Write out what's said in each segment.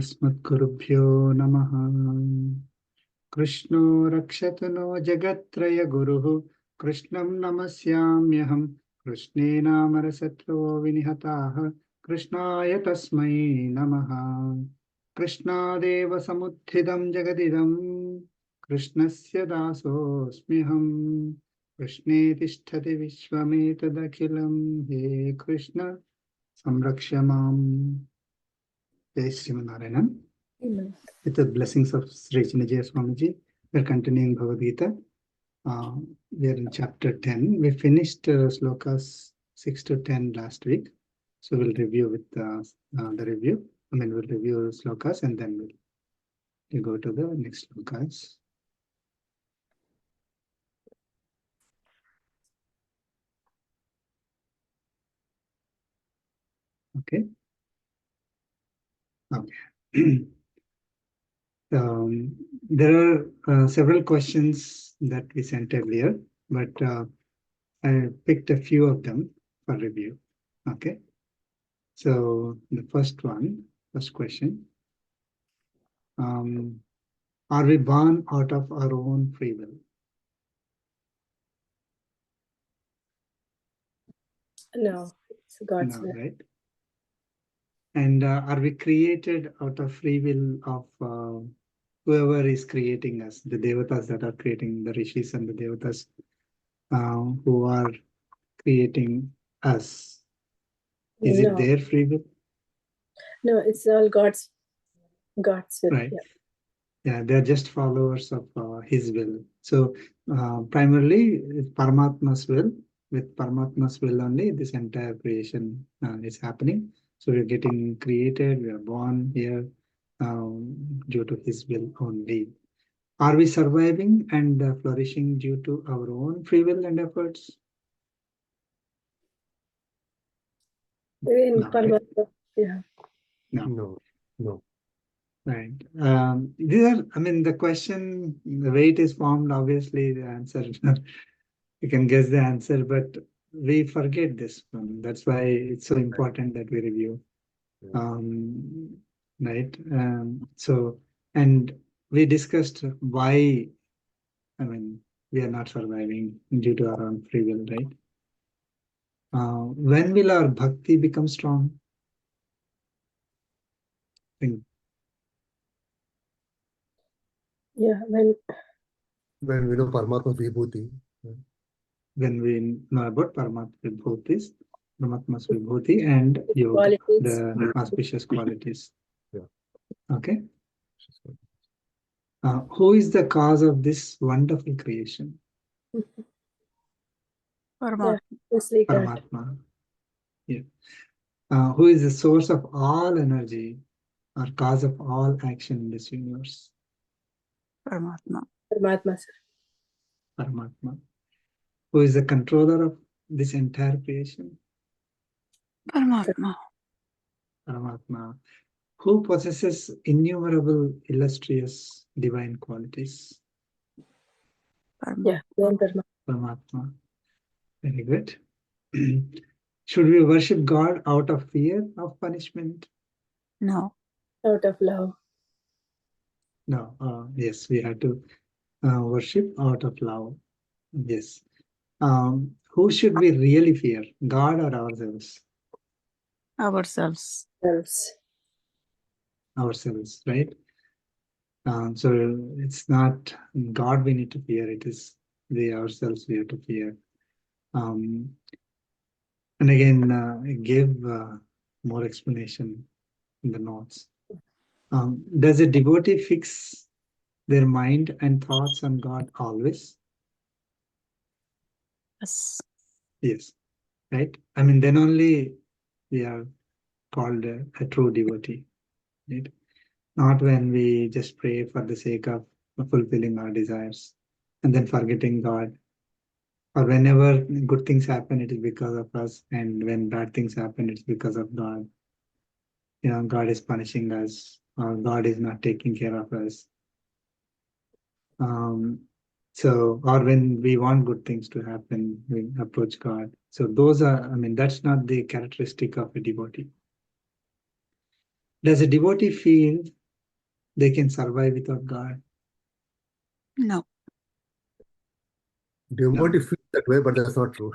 Asmatgurubhyo namaha. Krishno rakshatu no jagatraya guruhu. Krishnam namasyamyaham. Krishne namarasatro vinihataha. Krishnaya tasmai namaha. Krishna deva samudhidam jagadidam. Krishnasya dasosmiham. Krishne tishtati vishwametadakhilam. He Krishna samrakshamam. Jai Srimanarayanan. Amen. With the blessings of Sri Chinajaya Swamiji, we are continuing Bhagavad Gita. We are in chapter 10. We finished slokas 6 to 10 last week. So we'll review with the review. We'll review slokas and then we'll go to the next slokas. Okay. Okay. There are several questions that we sent earlier, but I picked a few of them for review. Okay. So the first question. Are we born out of our own free will? No, it's God's No, will. right? And are we created out of free will of whoever is creating us, the devatas that are creating, the rishis and the devatas who are creating us? Is it their free will? No, it's all God's will. Right. Yeah, they're just followers of His will. So primarily it's Paramatma's will. With Paramatma's will only, this entire creation is happening. So we're getting created, we are born here due to His will only. Are we surviving and flourishing due to our own free will and efforts? In No, right? yeah. No. Right. These are, the question, the way it is formed, obviously the answer, you can guess the answer, but we forget this one. That's why it's so important that we review. Right. So, and we discussed why, we are not surviving due to our own free will, right? When will our bhakti become strong? Think. Yeah, when we know Paramatma Vibhuti. When we know about Paramatma Paramatma's Vibhuti and Yoga, the auspicious qualities. Yeah. Okay. Who is the cause of this wonderful creation? Paramatma. Paramatma. Yeah. Who is the source of all energy or cause of all action in this universe? Paramatma, sir. Paramatma. Who is the controller of this entire creation? Paramatma. Paramatma. Who possesses innumerable illustrious divine qualities? Yeah, Paramatma. Very good. Should we worship God out of fear of punishment? No. Out of love. No. Yes, we have to worship out of love. Yes. Who should we really fear, God or ourselves? Ourselves. Ourselves, right? So it's not God we need to fear, it is ourselves we have to fear. And again, I gave more explanation in the notes. Does a devotee fix their mind and thoughts on God always? Yes. Yes, right? Then only we are called a true devotee, right? Not when we just pray for the sake of fulfilling our desires and then forgetting God. Or whenever good things happen, it is because of us, and when bad things happen, it's because of God. God is punishing us, or God is not taking care of us. Or when we want good things to happen, we approach God. So those are, that's not the characteristic of a devotee. Does a devotee feel they can survive without God? No. Devotee feels that way, but that's not true.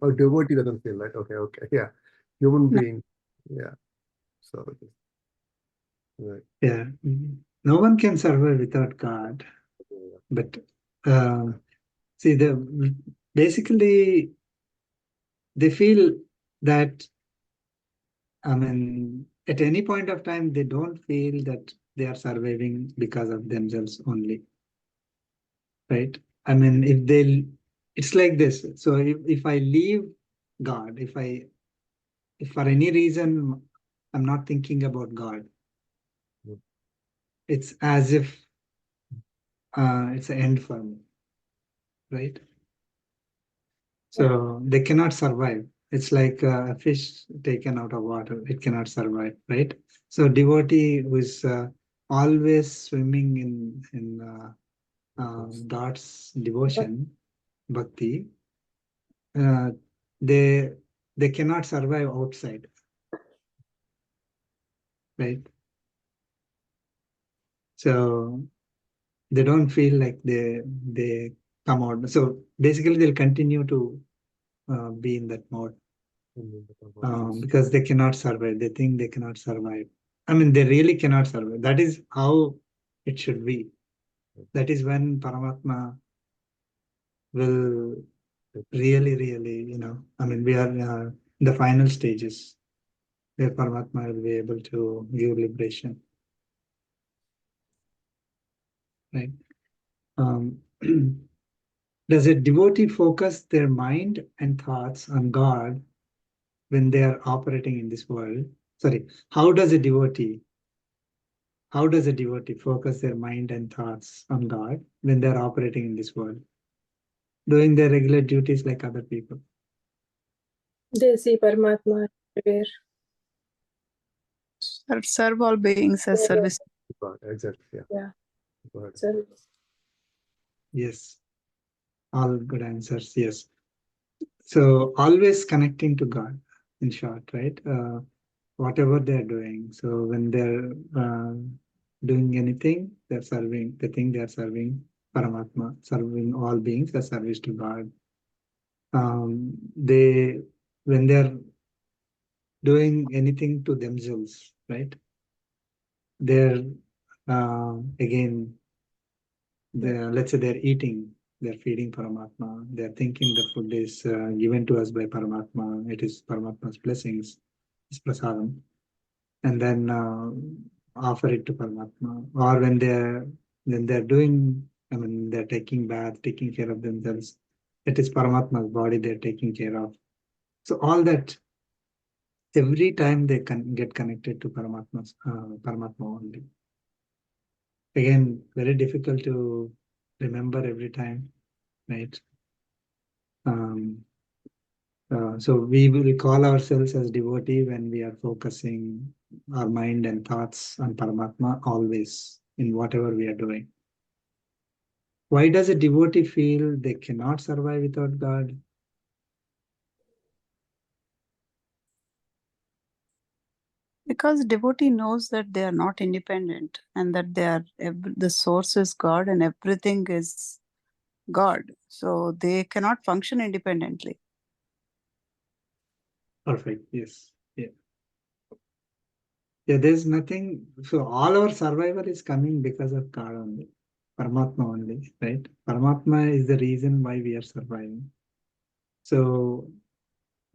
Or devotee doesn't feel that. Okay, yeah. Human No. being, yeah. So, right. Yeah. No one can survive without God. But see, basically they feel that, I mean, at any point of time, they don't feel that they are surviving because of themselves only, right? I mean, it's like this. So if I leave God, if for any reason I'm not thinking about God, it's as if it's an end for me, right? So they cannot survive. It's like a fish taken out of water. It cannot survive, right? So devotee who is always swimming in God's devotion, bhakti, uh, they they cannot survive outside, right? So they don't feel like they come out. So basically, they'll continue to be in that mode. Because they cannot survive. They think they cannot survive. I mean, they really cannot survive. That is how it should be. That is when Paramatma will really, I mean, we are in the final stages where Paramatma will be able to give liberation, right? Um, does a devotee focus their mind and thoughts on God when they are operating in this world? Sorry, how does a devotee focus their mind and thoughts on God when they're operating in this world, doing their regular duties like other people? They see Paramatma everywhere. Serve all beings as service. Exactly, yeah. Yeah. Go ahead. Service. Yes, all good answers. Yes. So always connecting to God, in short, right? Whatever they're doing. So when they're doing anything, they're serving. They think they're serving Paramatma, serving all beings as service to God. They when they're doing anything to themselves, right? They're again, let's say they're eating, they're feeding Paramatma, they're thinking the food is given to us by Paramatma, it is Paramatma's blessings, it's prasadam, and then offer it to Paramatma. Or when they're doing, I mean, they're taking bath, taking care of themselves, it is Paramatma's body they're taking care of. So all that, every time they can get connected to Paramatma only. Again, very difficult to remember every time, right? So we will call ourselves as devotee when we are focusing our mind and thoughts on Paramatma always in whatever we are doing. Why does a devotee feel they cannot survive without God? Because devotee knows that they are not independent and that the source is God and everything is God. So they cannot function independently. Perfect. Yes. Yeah. Yeah, there's nothing. So all our survival is coming because of God only, Paramatma only, right? Paramatma is the reason why we are surviving. So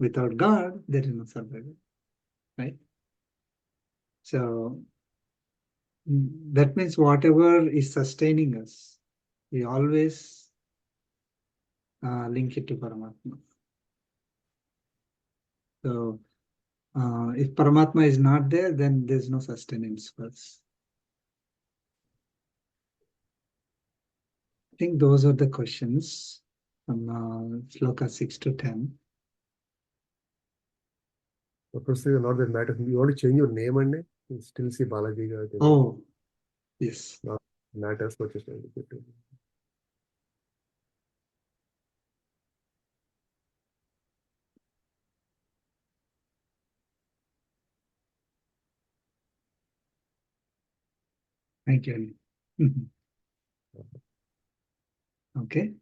without God, there is no survival, right? So that means whatever is sustaining us, we always link it to Paramatma. So if Paramatma is not there, then there's no sustenance for us. I think those are the questions from Shloka 6 to 10. First, you're not that matter. You want to change your name and name? You still see Balaji. Oh, yes. Not matters, but just Thank you. Mhm. Okay.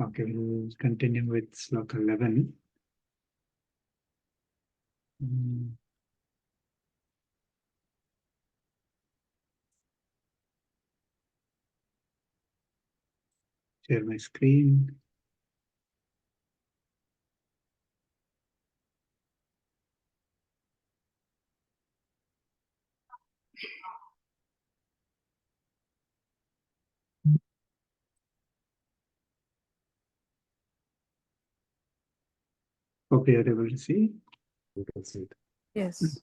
Okay, we'll continue with sloka 11. Mm. Share my screen. Hope you are able to see. You can see it. Yes.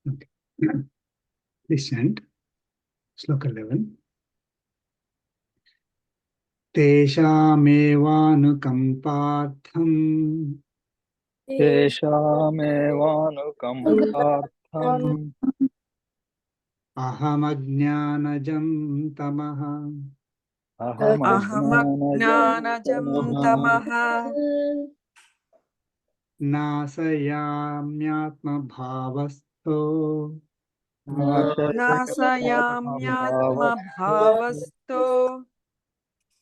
Okay. Please chant sloka 11. Teshamevanukampatham तेषामेवानुकम्पार्थम् ahamajnanajam tamaha अहमज्ञानजं तमः nasayamyatmabhavastho नाशयाम्यात्मभावस्थो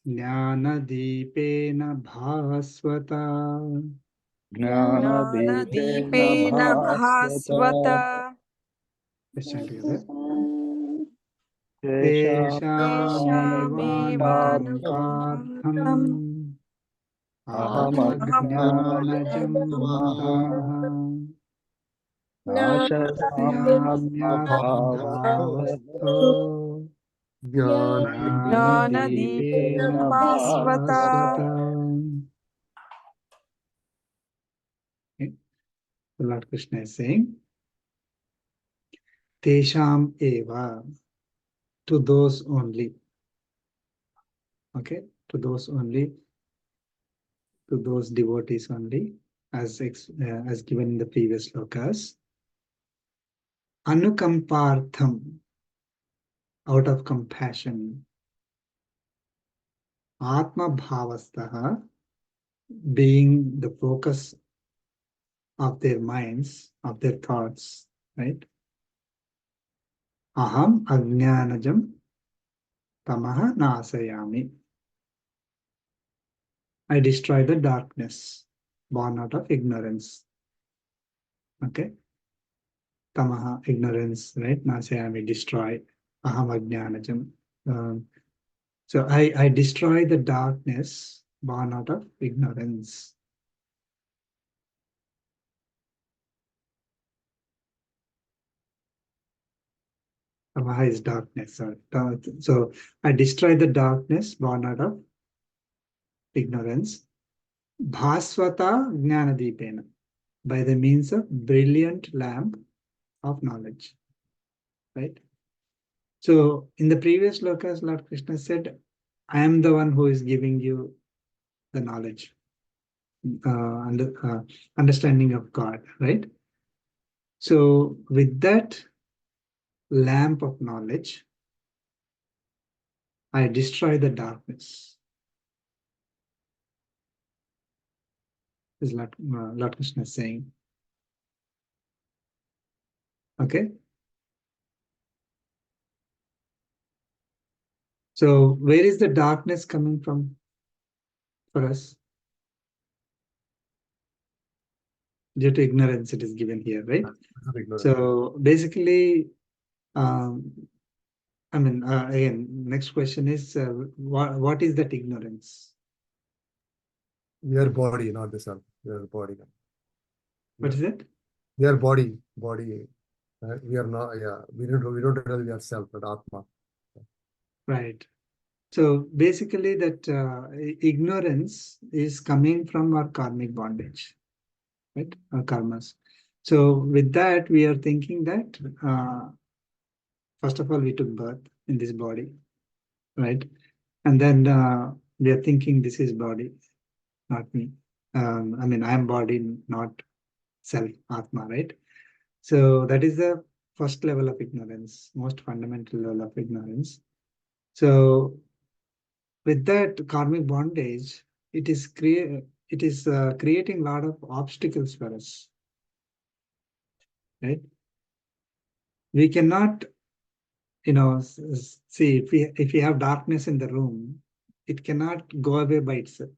ज्ञानदीपेन भास्वता. ज्ञानदीपेन भास्वत Let's chant together. तेषामेवानुकम्पार्थम् Teshamevanukampatham ahamajnanajam tamaha नाशयाम्यात्मभावस्थो nasayamyatmabhavastho ज्ञानदीपेन ज्ञानदीपेन भास्वत भास्वता. Okay. The Lord Krishna is saying, Tesham eva, to those only. Okay, to those only, to those devotees only, as given in the previous slokas. Anukampartham, out of compassion. Atma bhavastaha, being the focus of their minds, of their thoughts, right? Aham ajnanajam tamaha nasayami. I destroy the darkness born out of ignorance. Okay? Tamaha, ignorance, right? Nasayami, destroy. Aham ajnanajam. So I destroy the darkness born out of ignorance. Tamaha is darkness. So I destroy the darkness born out of ignorance. Bhaswata jnanadipena, by the means of brilliant lamp of knowledge. Right? So in the previous slokas, Lord Krishna said, I am the one who is giving you the knowledge, understanding of God, right? So with that lamp of knowledge, I destroy the darkness. This is Lord Krishna saying. Okay. So where is the darkness coming from for us? Due to ignorance, it is given here, right? So basically, again, next question is, what is that ignorance? We are body, not the self. We are body. What is it? We are body. We are not. Yeah, we don't really are self, but Atma. Right. So basically, that ignorance is coming from our karmic bondage, right? Our karmas. So with that, we are thinking that first of all, we took birth in this body, right? And then we are thinking this is body, not me. I am body, not self, Atma, right? So that is the first level of ignorance, most fundamental level of ignorance. So with that karmic bondage, it is creating a lot of obstacles for us, right? We cannot, see, if we have darkness in the room, it cannot go away by itself,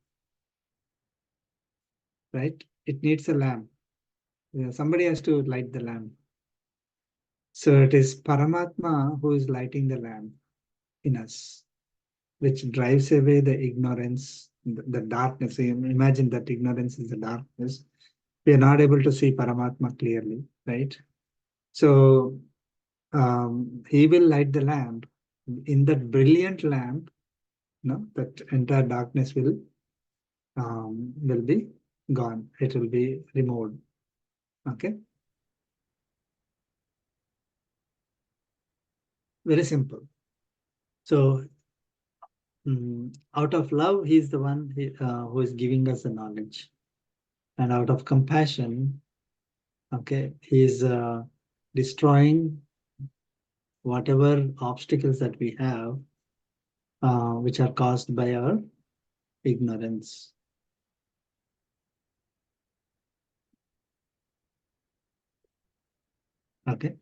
right? It needs a lamp. Somebody has to light the lamp. So it is Paramatma who is lighting the lamp in us, which drives away the ignorance, the darkness. Imagine that ignorance is the darkness. We are not able to see Paramatma clearly, right? So he will light the lamp. In that brilliant lamp, that entire darkness will be gone. It will be removed. Okay. Very simple. So out of love, he is the one who is giving us the knowledge, and out of compassion, okay, he is destroying whatever obstacles that we have, which are caused by our ignorance. Okay.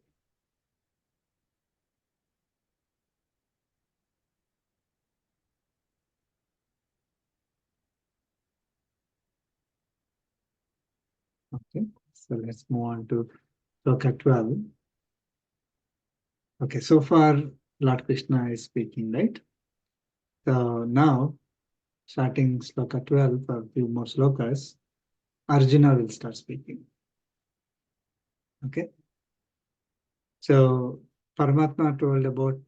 Okay. So let's move on to Sloka 12. Okay. So far, Lord Krishna is speaking, right? So now, starting Sloka 12 for a few more slokas, Arjuna will start speaking. Okay. So Paramatma told about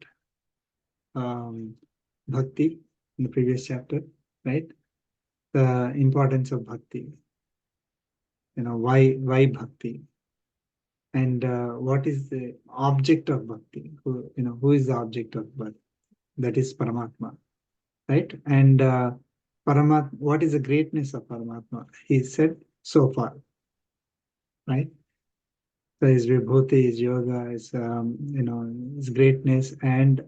Bhakti in the previous chapter, right? The importance of Bhakti. Why Bhakti? And what is the object of Bhakti? Who is the object of Bhakti? That is Paramatma, right? And Paramatma, what is the greatness of Paramatma? He said so far, right? So his Vibhuti, his yoga, his greatness, and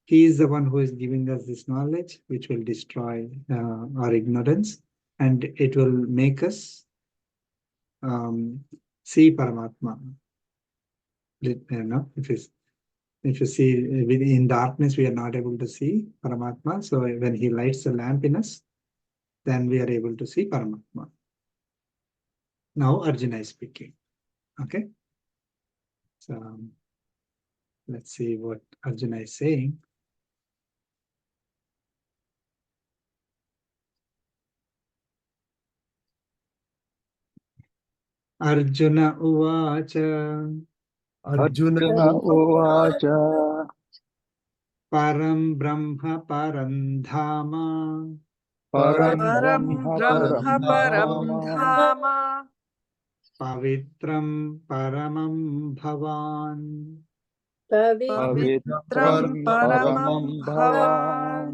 he is the one who is giving us this knowledge, which will destroy our ignorance, and it will make us see Paramatma. If you see in darkness, we are not able to see Paramatma. So when he lights the lamp in us, then we are able to see Paramatma. Now Arjuna is speaking. Okay. So let's see what Arjuna is saying. Arjuna Uvacha Arjuna Arjuna Uvacha Param Brahma Parandhama Param Param Brahma Brahma Param Paramdhama Dhama Pavitram Paramam Bhavan Pavitram Pavitram Paramam Paramam Bhavan Bhavan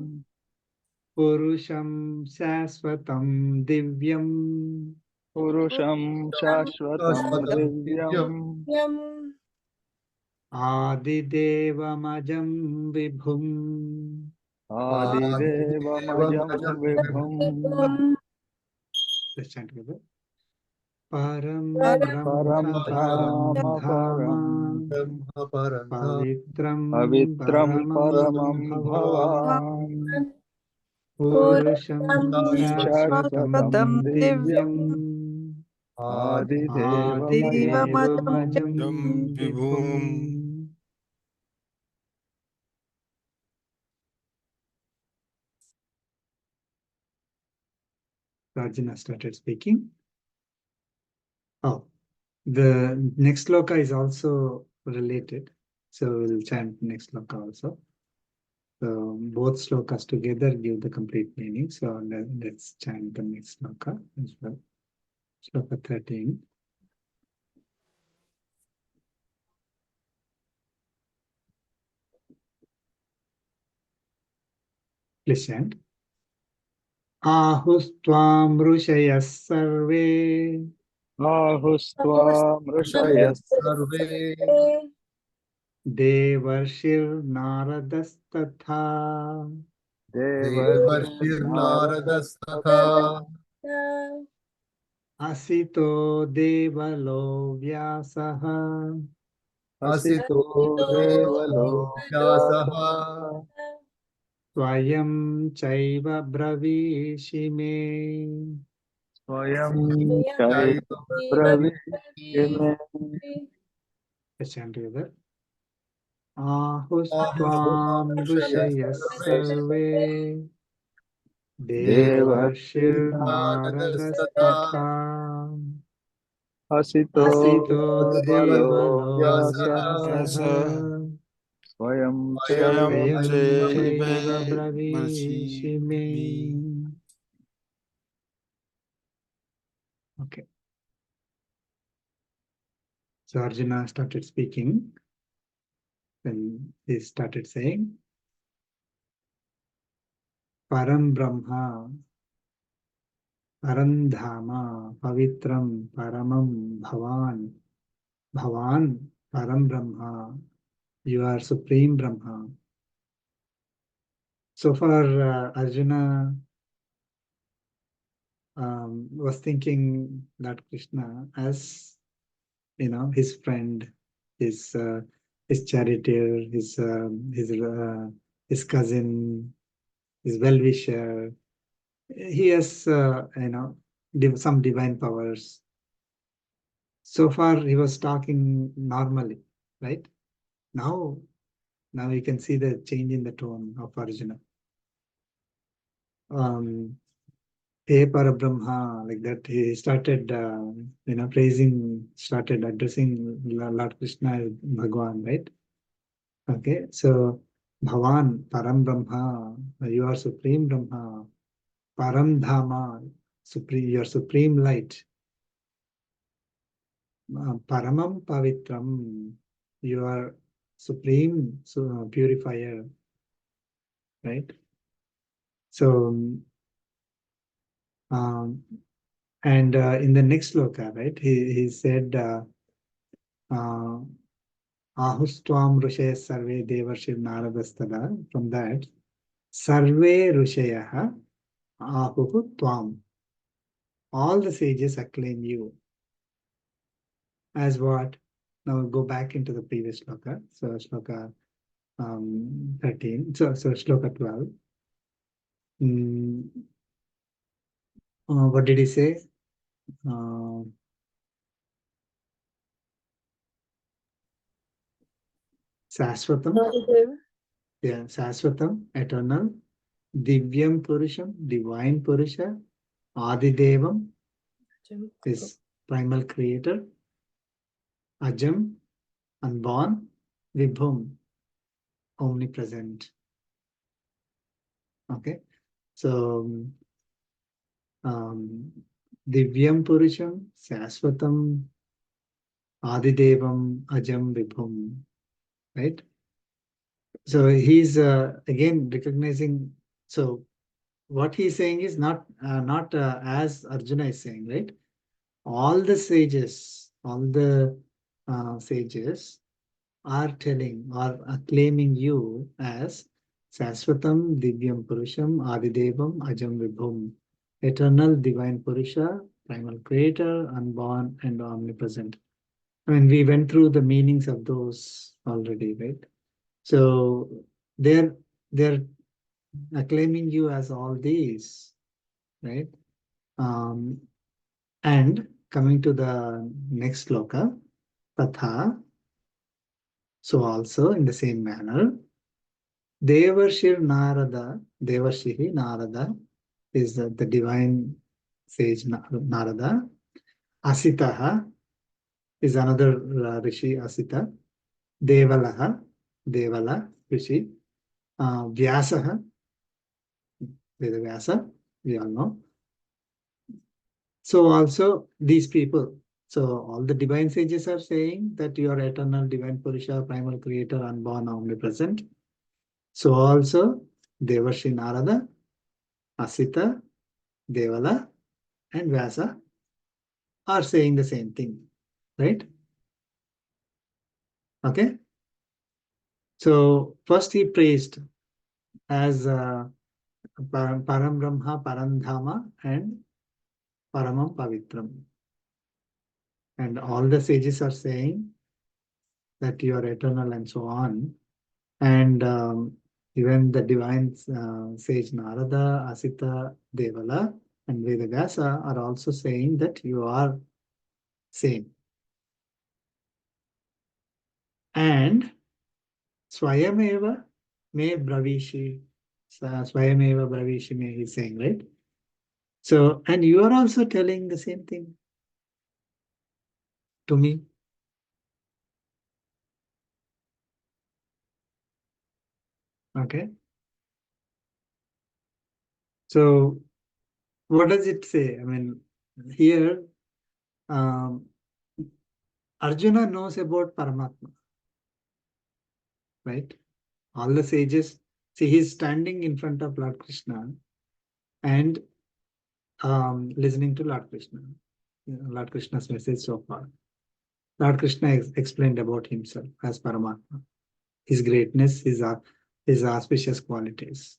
Purusham Shaswatam Divyam Purusham Shashvatam Divyam Adidevamajam Vibhum. Adidevamajam Vibhum Let's chant together. Param Param Brahma Param Brahma Param Dhama Paranta Pavitram Pavitram Paramam Paramam Bhavan Bhavan Purusham Shashvatam Shaswatam Shashvatam Divyam Divyam Divyam Adidevamajam Adidevamajam Vibhum Vibhum. Arjuna started speaking. Oh, the next sloka is also related. So we'll chant next sloka also. So both slokas together give the complete meaning. So let's chant the next sloka as well. Sloka 13. Please chant. Ahustvam rushayas sarve Ahustvām ऋषयः सर्वे देवर्षिर्नारदस्तथा देवर्षिर्नारदस्तथा असितो देवलो व्यासः असितो देवलो व्यासः स्वयं चैव ब्रवीषि मे स्वयं चैव ब्रवीषि मे Let's chant together. आहुस्त्वां ऋषयः सर्वे देवर्षिर्नारदस्तथा देवर्षिर्नारदस्तथा असितो असितो देवलो देवलो व्यासः व्यासः स्वयं स्वयं स्वयं चैव चैव ब्रवीषि मे. Okay. So Arjuna started speaking. Then he started saying, Param Brahma, Parandhama, Pavitram, Paramam, Bhavan, Bhavan, Param Brahma, you are Supreme Brahma. So far, Arjuna was thinking Lord Krishna as, his friend, his charioteer, his cousin, his well-wisher. He has, some divine powers. So far, he was talking normally, right? Now you can see the change in the tone of Arjuna. Hey Parabrahma, like that, he started, praising, started addressing Lord Krishna as Bhagavan, right? Okay, so Bhavan, Param Brahma, you are Supreme Brahma, Param Dhama, your supreme light, Paramam Pavitram, you are supreme purifier, right? So, and in the next sloka, right, he said, Ahustvam Rushaya Sarve Devarshir Naradastada. From that, Sarve Rushayaha Ahuhu Tvam. All the sages acclaim you. As what? Now go back into the previous sloka. So sloka 13. So sloka 12. What did he say? Saswatam. Yeah, Saswatam, eternal. Divyam Purusham, divine Purusha. Adidevam is primal creator. Ajam, unborn. Vibhum, omnipresent. Okay, so Divyam Purusham, Saswatam, Adidevam, Ajam, Vibhum, right? So he's again recognizing. So what he's saying is not as Arjuna is saying, right? All the sages are telling or acclaiming you as Saswatam, Divyam Purusham, Adidevam, Ajam Vibhum, eternal divine Purusha, primal creator, unborn and omnipresent. I mean, we went through the meanings of those already, right? So they're acclaiming you as all these, right? And coming to the next sloka, Tatha. So also in the same manner, Devarshir Narada is the divine sage Narada. Asitaha is another rishi, Asita. Devala rishi. Vyasaha, Vyasa, we all know. So also these people. So all the divine sages are saying that you are eternal divine Purusha, primal creator, unborn, omnipresent. So also Devarshi Narada, Asita, Devala, and Vyasa are saying the same thing, right? Okay. So first he praised as Param Brahma, Parandhama, and Paramam Pavitram. And all the sages are saying that you are eternal and so on. And even the divine sage Narada, Asita, Devala, and Vyasa are also saying that you are same. And Swayameva me bravishi. Swayameva bravishi me, he's saying, right? So, and you are also telling the same thing to me. Okay. So, what does it say? I mean, here, Arjuna knows about Paramatma, right? All the sages, see, he's standing in front of Lord Krishna and listening to Lord Krishna, Lord Krishna's message so far. Lord Krishna explained about himself as Paramatma, his greatness, his auspicious qualities.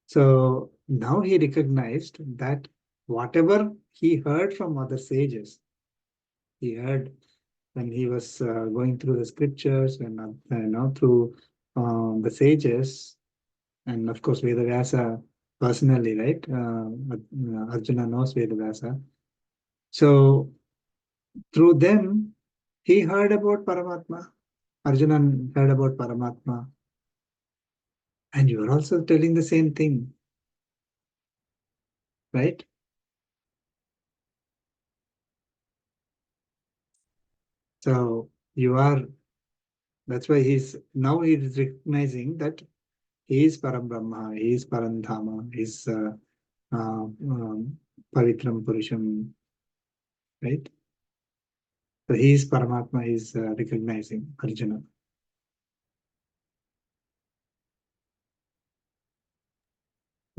So now he recognized that whatever he heard from other sages, he heard when he was going through the scriptures and through the sages, and of course Vyasa personally, right? Arjuna knows Vyasa. So through them, he heard about Paramatma. Arjuna heard about Paramatma. And you are also telling the same thing, right? So you are, that's why he's recognizing that he is Param Brahma, he is Parandhama, he is Pavitram Purusham, right? So he is Paramatma, he is recognizing Arjuna.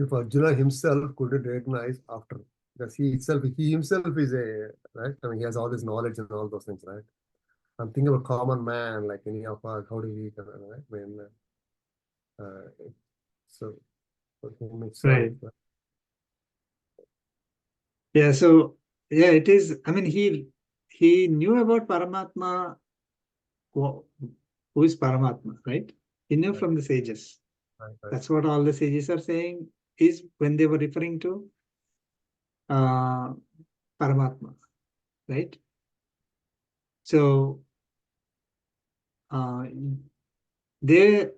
If Arjuna himself couldn't recognize after, because he himself is a, right? I mean, he has all this knowledge and all those things, right? I'm thinking of a common man like any of us. How do we, right? When, so for him itself, Right. Yeah, so yeah, it is. I mean, he knew about Paramatma, who is Paramatma, right? He knew right, from the sages. right. That's what all the sages are saying is when they were referring to Paramatma, right? So they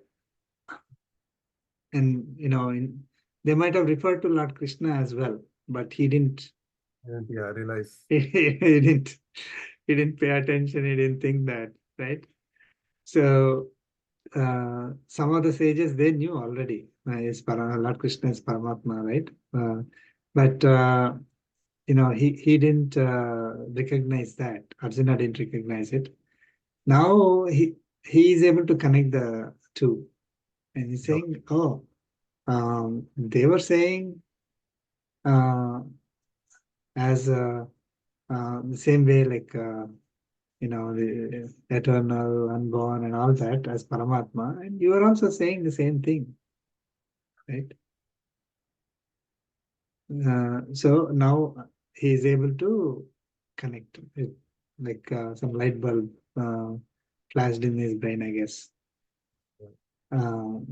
and they might have referred to Lord Krishna as well, but he didn't. And yeah, realize. He didn't pay attention. He didn't think that, right? So some of the sages they knew already Lord Krishna is Paramatma, right? But he didn't recognize that. Arjuna didn't recognize it. Now he is able to connect the two, and he's saying, "Oh, they were saying as the same way, like the eternal, unborn, and all that as Paramatma, and you are also saying the same thing, right?" So now he is able to connect it, like some light bulb flashed in his brain, I guess. Um,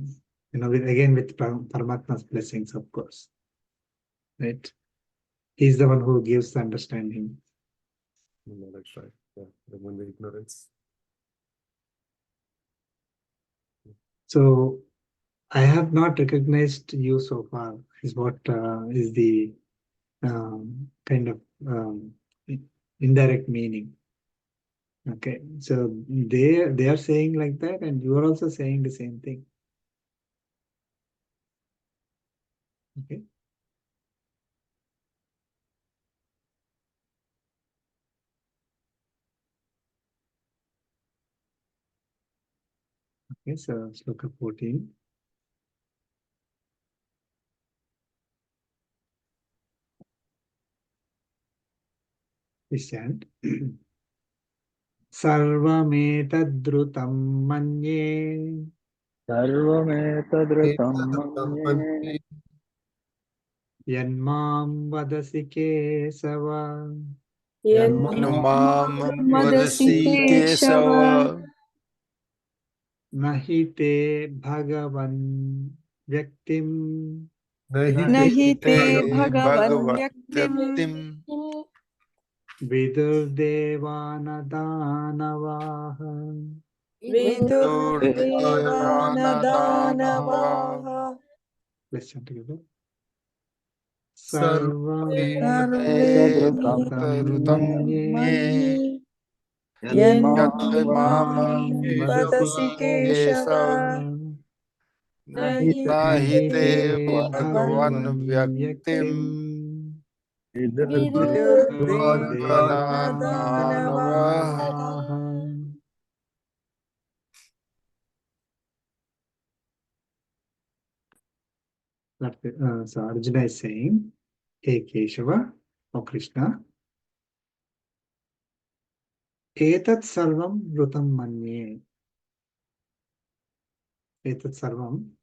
with Paramatma's blessings, of course, right? He's the one who gives the understanding. No, that's right. Yeah, remove the ignorance. So I have not recognized you so far. Is what is the kind of indirect meaning. Okay, so they are saying like that, and you are also saying the same thing. Okay. Okay, so sloka 14. Please chant. Sarvametadrutam manye सर्वमेतदृतं मन्ये yanmam vadasi kesava Yanmam vadasi Madasi Kesava nahi te bhagavan vyaktim Nahi Te te Bhagavan Bhagavat Vyaktim Vyaktim vidur devanadhanavaha. Vidur Devana Devanadhanavaha Let's chant together. तदृतं Sarvametadrutam Manye Manye Yanmam Yanmam Vadasi vadasi Keshava Kesava kesava Nahi nahi Nahite te te Bhagavan Bhagavan bhagavan Vyaktim vyaktim Vidur Devanadhanavaha Devanadhanavaha. So Arjuna is saying, Hey Keshava, O Krishna, Etat sarvam vrutam manye. Etat sarvam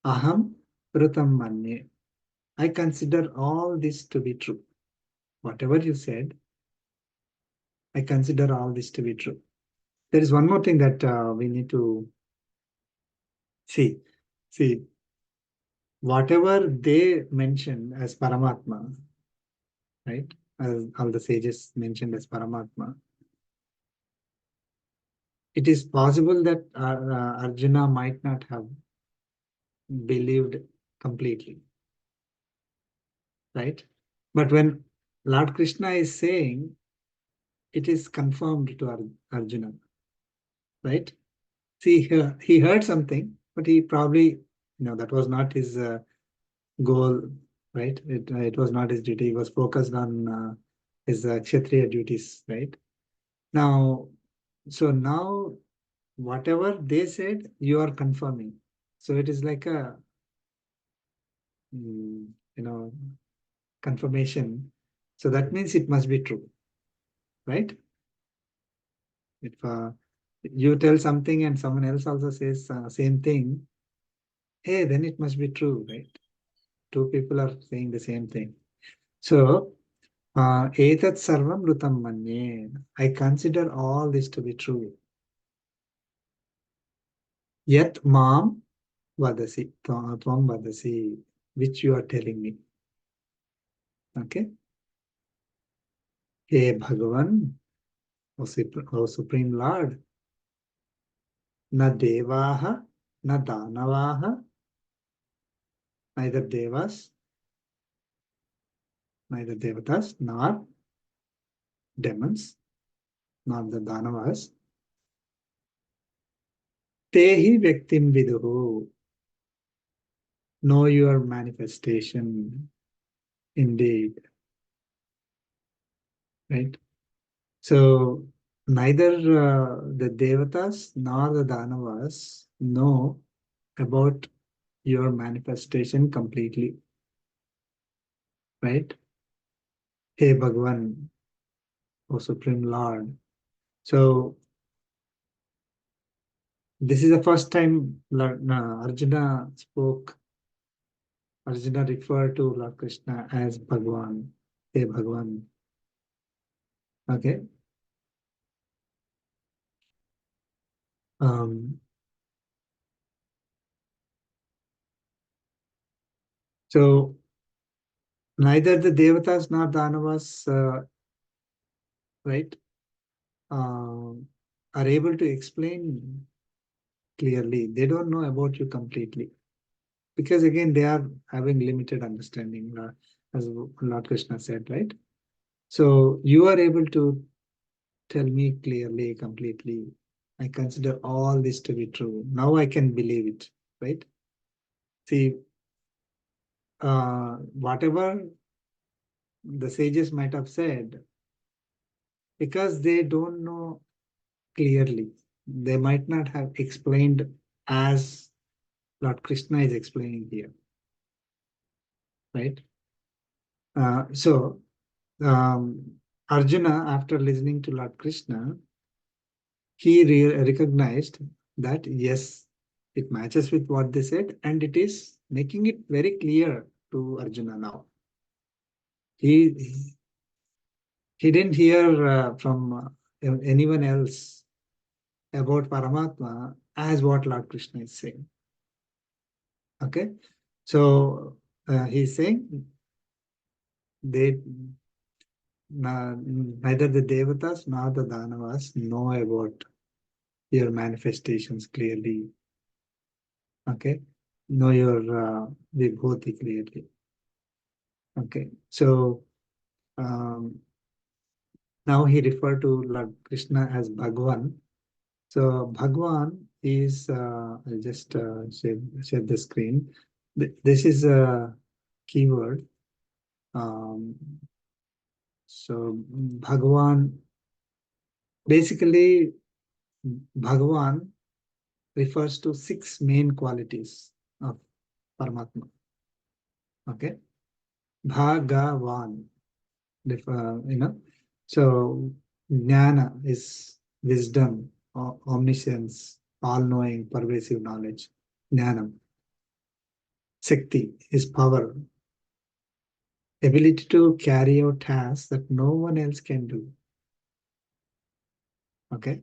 aham vrutam manye. I consider all this to be true. Whatever you said, I consider all this to be true. There is one more thing that we need to see. See, whatever they mentioned as Paramatma, right? As all the sages mentioned as Paramatma, it is possible that Arjuna might not have believed completely, right? But when Lord Krishna is saying, it is confirmed to Arjuna, right? See, he heard something, but he probably, that was not his goal, right? It was not his duty. He was focused on his Kshatriya duties, right? Now, so now, whatever they said, you are confirming. So it is like a, confirmation. So that means it must be true, right? If you tell something and someone else also says same thing, hey, then it must be true, right? Two people are saying the same thing. So, etat sarvam rutam manye. I consider all this to be true. Yat mam vadasi, tvam vadasi, which you are telling me. Okay? Hey Bhagavan, O Supreme Lord, na devaha, na danavaha, neither devas, neither devatas, nor demons, nor the danavas, tehi vyaktim viduhu, know your manifestation indeed, right? So neither the devatas nor the danavas know about your manifestation completely, right? Hey Bhagavan, O Supreme Lord. So this is the first time Arjuna spoke. Arjuna referred to Lord Krishna as Bhagavan. Hey Bhagavan. Okay. So neither the devatas nor danavas, right, are able to explain clearly. They don't know about you completely because again they are having limited understanding, as Lord Krishna said, right? So you are able to tell me clearly, completely. I consider all this to be true. Now I can believe it, right? See, whatever the sages might have said, because they don't know clearly, they might not have explained as Lord Krishna is explaining here, right? So Arjuna, after listening to Lord Krishna, he recognized that yes, it matches with what they said, and it is making it very clear to Arjuna now. He he didn't hear from anyone else about Paramatma as what Lord Krishna is saying. Okay, so he's saying they neither the devatas nor the danavas know about your manifestations clearly. Okay, know your vibhuti clearly. Okay, so now he referred to Lord Krishna as Bhagavan. So Bhagavan is, I'll just share the screen. This is a keyword. So Bhagavan, basically Bhagavan refers to 6 main qualities of Paramatma. Okay, Bhagavan, so jnana is wisdom, omniscience, all-knowing, pervasive knowledge. Jnanam. Shakti is power, ability to carry out tasks that no one else can do. Okay.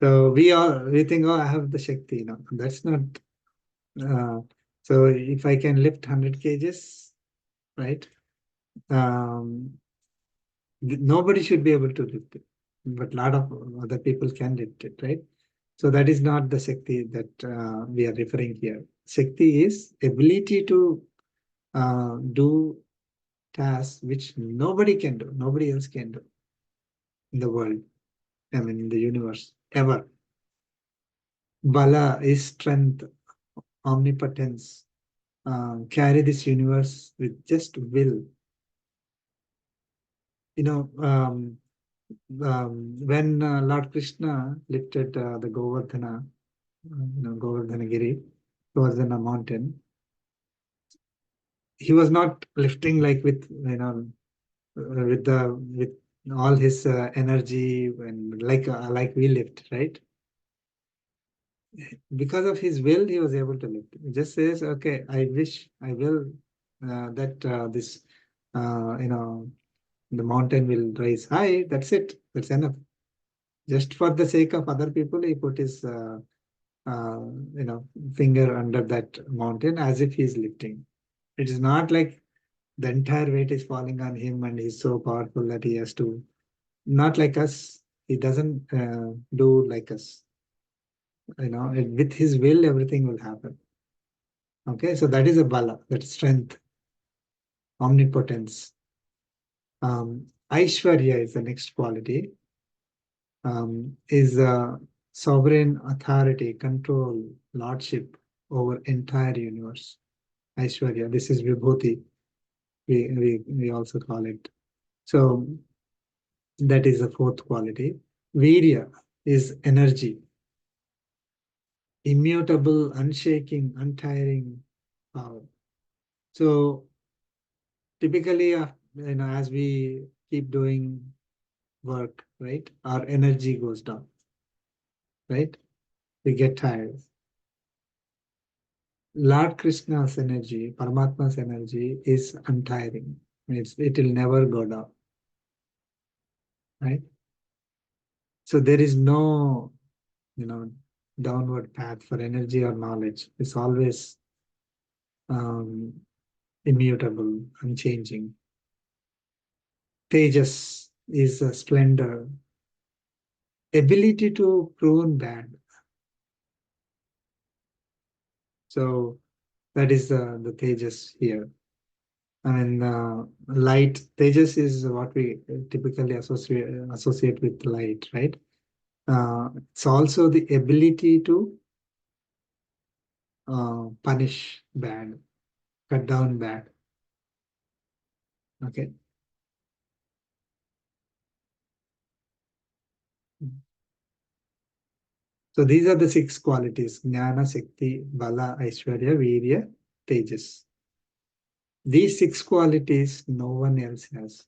So we think, oh, I have the Shakti. No, that's not. So if I can lift 100 kgs, right? Nobody should be able to lift it, but a lot of other people can lift it, right? So that is not the Shakti that we are referring here. Shakti is ability to do tasks which nobody can do, nobody else can do in the world, I mean in the universe, ever. Bala is strength, omnipotence, carry this universe with just will. When Lord Krishna lifted the Govardhana, Govardhana Giri, Govardhana mountain, he was not lifting like with with all his energy and like we lift, right? Because of his will, he was able to lift. He just says, okay, I wish, I will that this, the mountain will rise high. That's it. That's enough. Just for the sake of other people, he put his, finger under that mountain as if he's lifting. It is not like the entire weight is falling on him and he's so powerful that he has to. Not like us. He doesn't do like us. With his will, everything will happen. Okay, so that is a bala, that strength, omnipotence. Aishwarya is the next quality. Is sovereign authority, control, lordship over entire universe. Aishwarya, this is Vibhuti. We also call it. So that is the 4th quality. Virya is energy, immutable, unshaking, untiring power. So typically, as we keep doing work, right, our energy goes down, right? We get tired. Lord Krishna's energy, Paramatma's energy is untiring. It will never go down, right? So there is no, downward path for energy or knowledge. It's always um, immutable, unchanging. Tejas is a splendor, ability to prune bad. So that is the Tejas here. I mean, light, Tejas is what we typically associate with light, right? It's also the ability to punish bad, cut down bad. Okay. So these are the 6 qualities: Jnana, Shakti, Bala, Aishwarya, Virya, Tejas. These 6 qualities no one else has.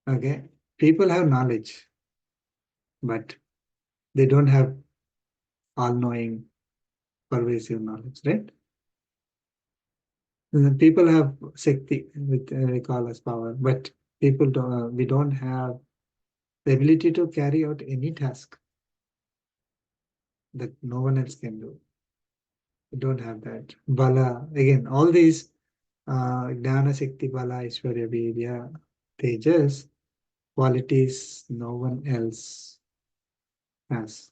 Okay, people have knowledge, but they don't have all-knowing, pervasive knowledge, right? People have Shakti, which we call as power, but people don't, we don't have the ability to carry out any task that no one else can do. We don't have that. Bala, again, all these Jnana, Shakti, Bala, Aishwarya, Virya, Tejas, qualities no one else has.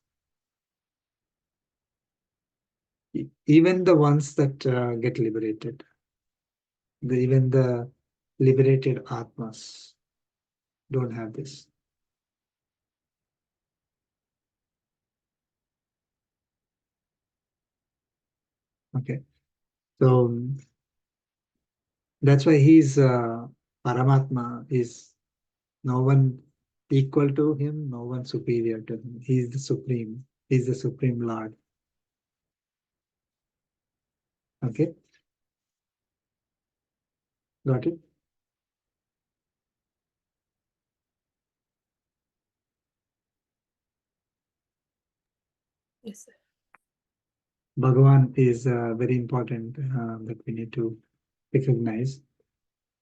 Even the ones that get liberated, even the liberated Atmas don't have this. Okay, so that's why he's Paramatma, is no one equal to him, no one superior to him. He's the supreme, he's the supreme Lord. Okay, got it? Yes, sir. Bhagavan is very important that we need to recognize.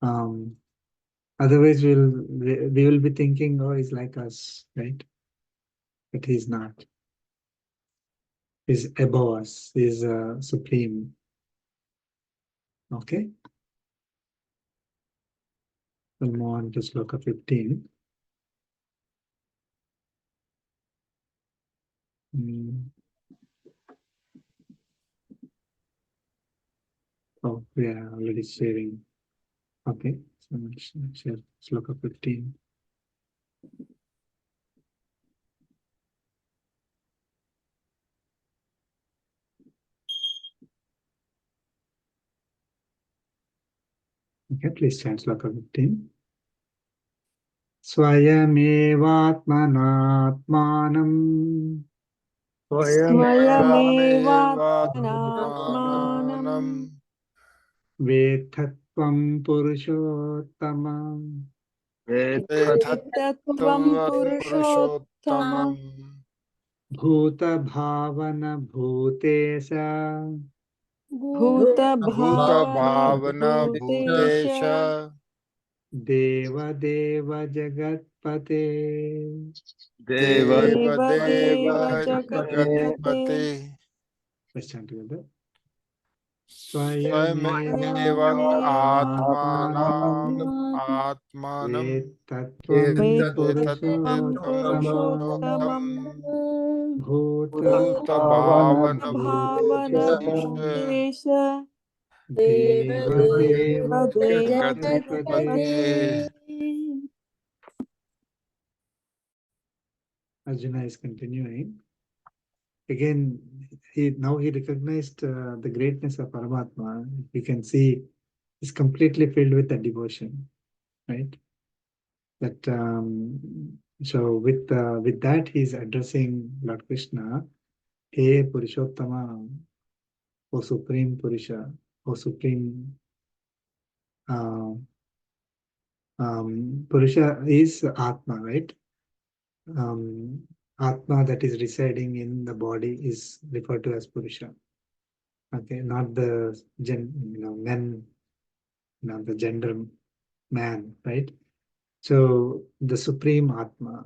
Otherwise, we will be thinking, oh, he's like us, right? But he's not. He's above us. He's supreme. Okay. We'll move on to sloka 15. Oh, we are already sharing. Okay, so let's share sloka 15. Okay, please chant sloka 15. Swayamevatmanatmanam स्वयमेवात्मानम् vethatvam purushottam वेत्तत्वं पुरुषोत्तमम् bhuta bhavana bhutesha भूतभावन Bhutesh deva deva jagatpate. देवदेव जगत्पते Let's chant together. स्वयमेवं आत्मानम् आत्मानं Vetatvam एतत्त्वं purushottam पुरुषोत्तमम् bhuta भूतभावन Bhutesh Bhutesh deva deva जगत्पते jagatpate. Arjuna is continuing. Again, now he recognized the greatness of Paramatma. You can see he's completely filled with the devotion, right? That so with that he's addressing Lord Krishna, Hey Purushottama, O Supreme Purusha, O Supreme Purusha is Atma, right? Atma that is residing in the body is referred to as Purusha. Okay, not the men, the gender man, right? So the supreme Atma,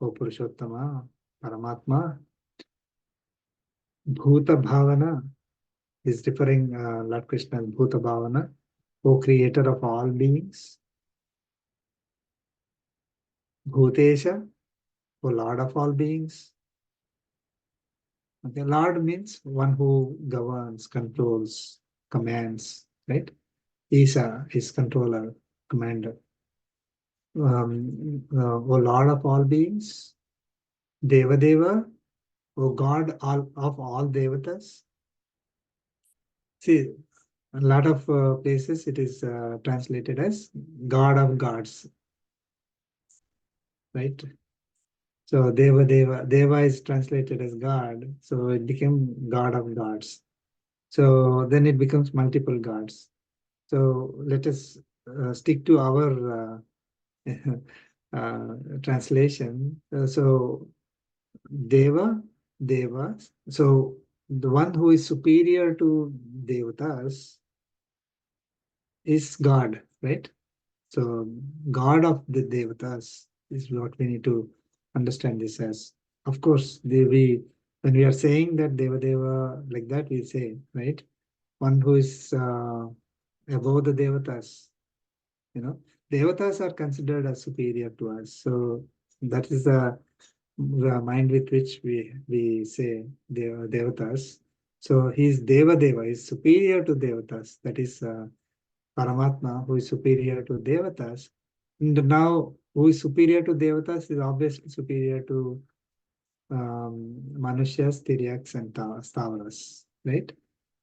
O Purushottama, Paramatma, Bhuta Bhavana is referring Lord Krishna as Bhuta Bhavana, O creator of all beings, Bhutesha, O Lord of all beings. Okay, Lord means one who governs, controls, commands, right? Isa is controller, commander. O Lord of all beings, Deva Deva, O God of all Devatas. See, a lot of places it is translated as God of gods, right? So Deva Deva, Deva is translated as God, so it became God of gods. So then it becomes multiple gods. So let us stick to our translation. So Deva, Devas. So the one who is superior to Devatas is God, right? So God of the Devatas is what we need to understand this as. Of course, when we are saying that Deva Deva like that, we say, right? One who is above the Devatas, Devatas are considered as superior to us. So that is the mind with which we say Devatas. So he is Deva Deva, is superior to Devatas. That is Paramatma, who is superior to Devatas. And now, who is superior to Devatas is obviously superior to Manushas, Tiryaks, and Stavaras, right?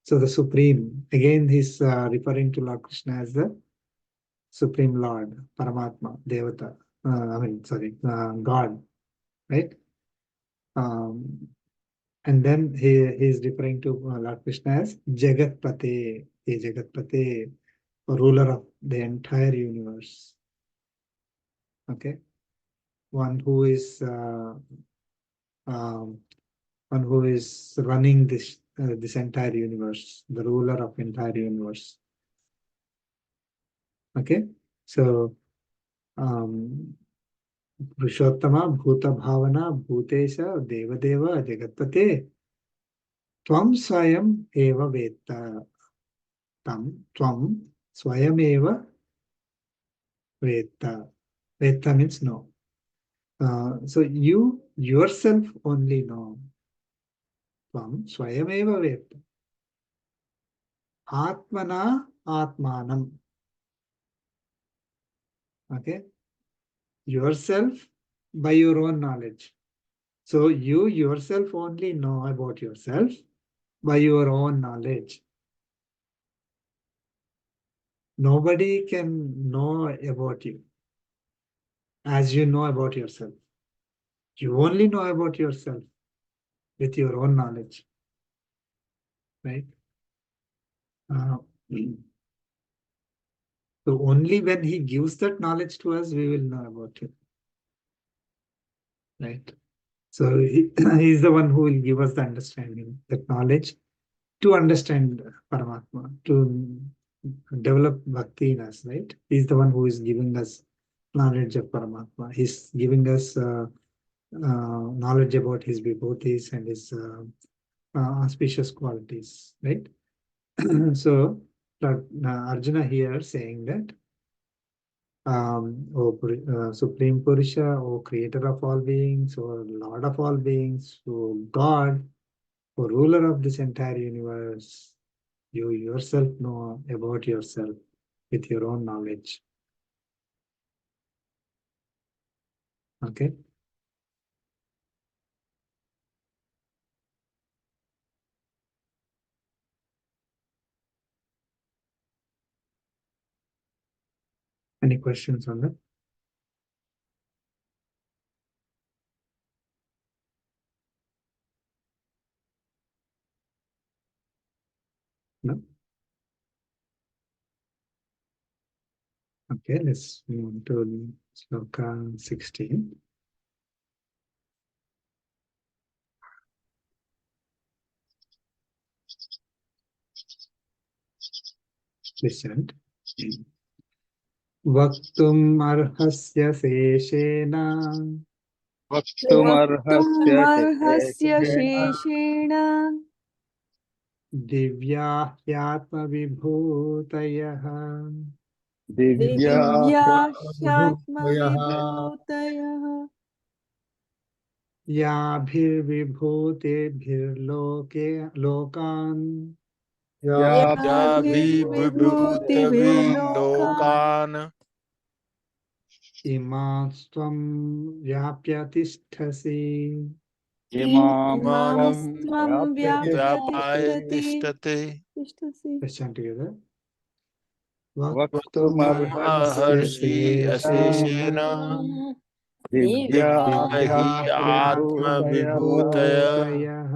So the Supreme, again, he's referring to Lord Krishna as the Supreme Lord, Paramatma, Devata, God, right? And then he is referring to Lord Krishna as Jagatpate, Jagatpate, ruler of the entire universe. Okay, one who is um, running this entire universe, the ruler of entire universe. Okay, so Purushottama, Bhuta Bhavana, Bhutesha, Devadeva, Jagatpate, Tvam Swayam Eva Veta, Tvam Swayam Eva Veta. Veta means no. So you yourself only know. Tvam Swayam Eva Veta. Atmana Atmanam. Okay, yourself by your own knowledge. So you yourself only know about yourself by your own knowledge. Nobody can know about you as you know about yourself. You only know about yourself with your own knowledge, right? So only when he gives that knowledge to us, we will know about him, right? So he is the one who will give us the understanding, that knowledge to understand Paramatma, to develop Bhakti in us, right? He's the one who is giving us knowledge of Paramatma. He's giving us knowledge about his vibhutis and his auspicious qualities, right? So Arjuna here saying that, Supreme Purusha, O Creator of all beings, O Lord of all beings, O God, O Ruler of this entire universe, you yourself know about yourself with your own knowledge. Okay. Any questions on that? No? Okay, let's move on to Sloka 16. Listen. Vaktum arhasya seshena वक्तुमर्हस्य Tummarhasya शेषेण sheshena divya hyatma vibhutayah Divya divyashyatma विभूतयः vibhutayah lokan या yabhirvibhutivirlokan Vibhutavir imastam vyapya tisthasi. इमां त्वं imamastvam vyapya व्याप्यतिष्ठसि tishtati Vyapayatishtate tishtasi. Let's chant together. वक्तुमर्हस्य Vaktumarhasya Maharshi शेषेण Aseshena seshena Divya Divyahi ह्यः Atma विभूतयः Vibhutaya vibhutayah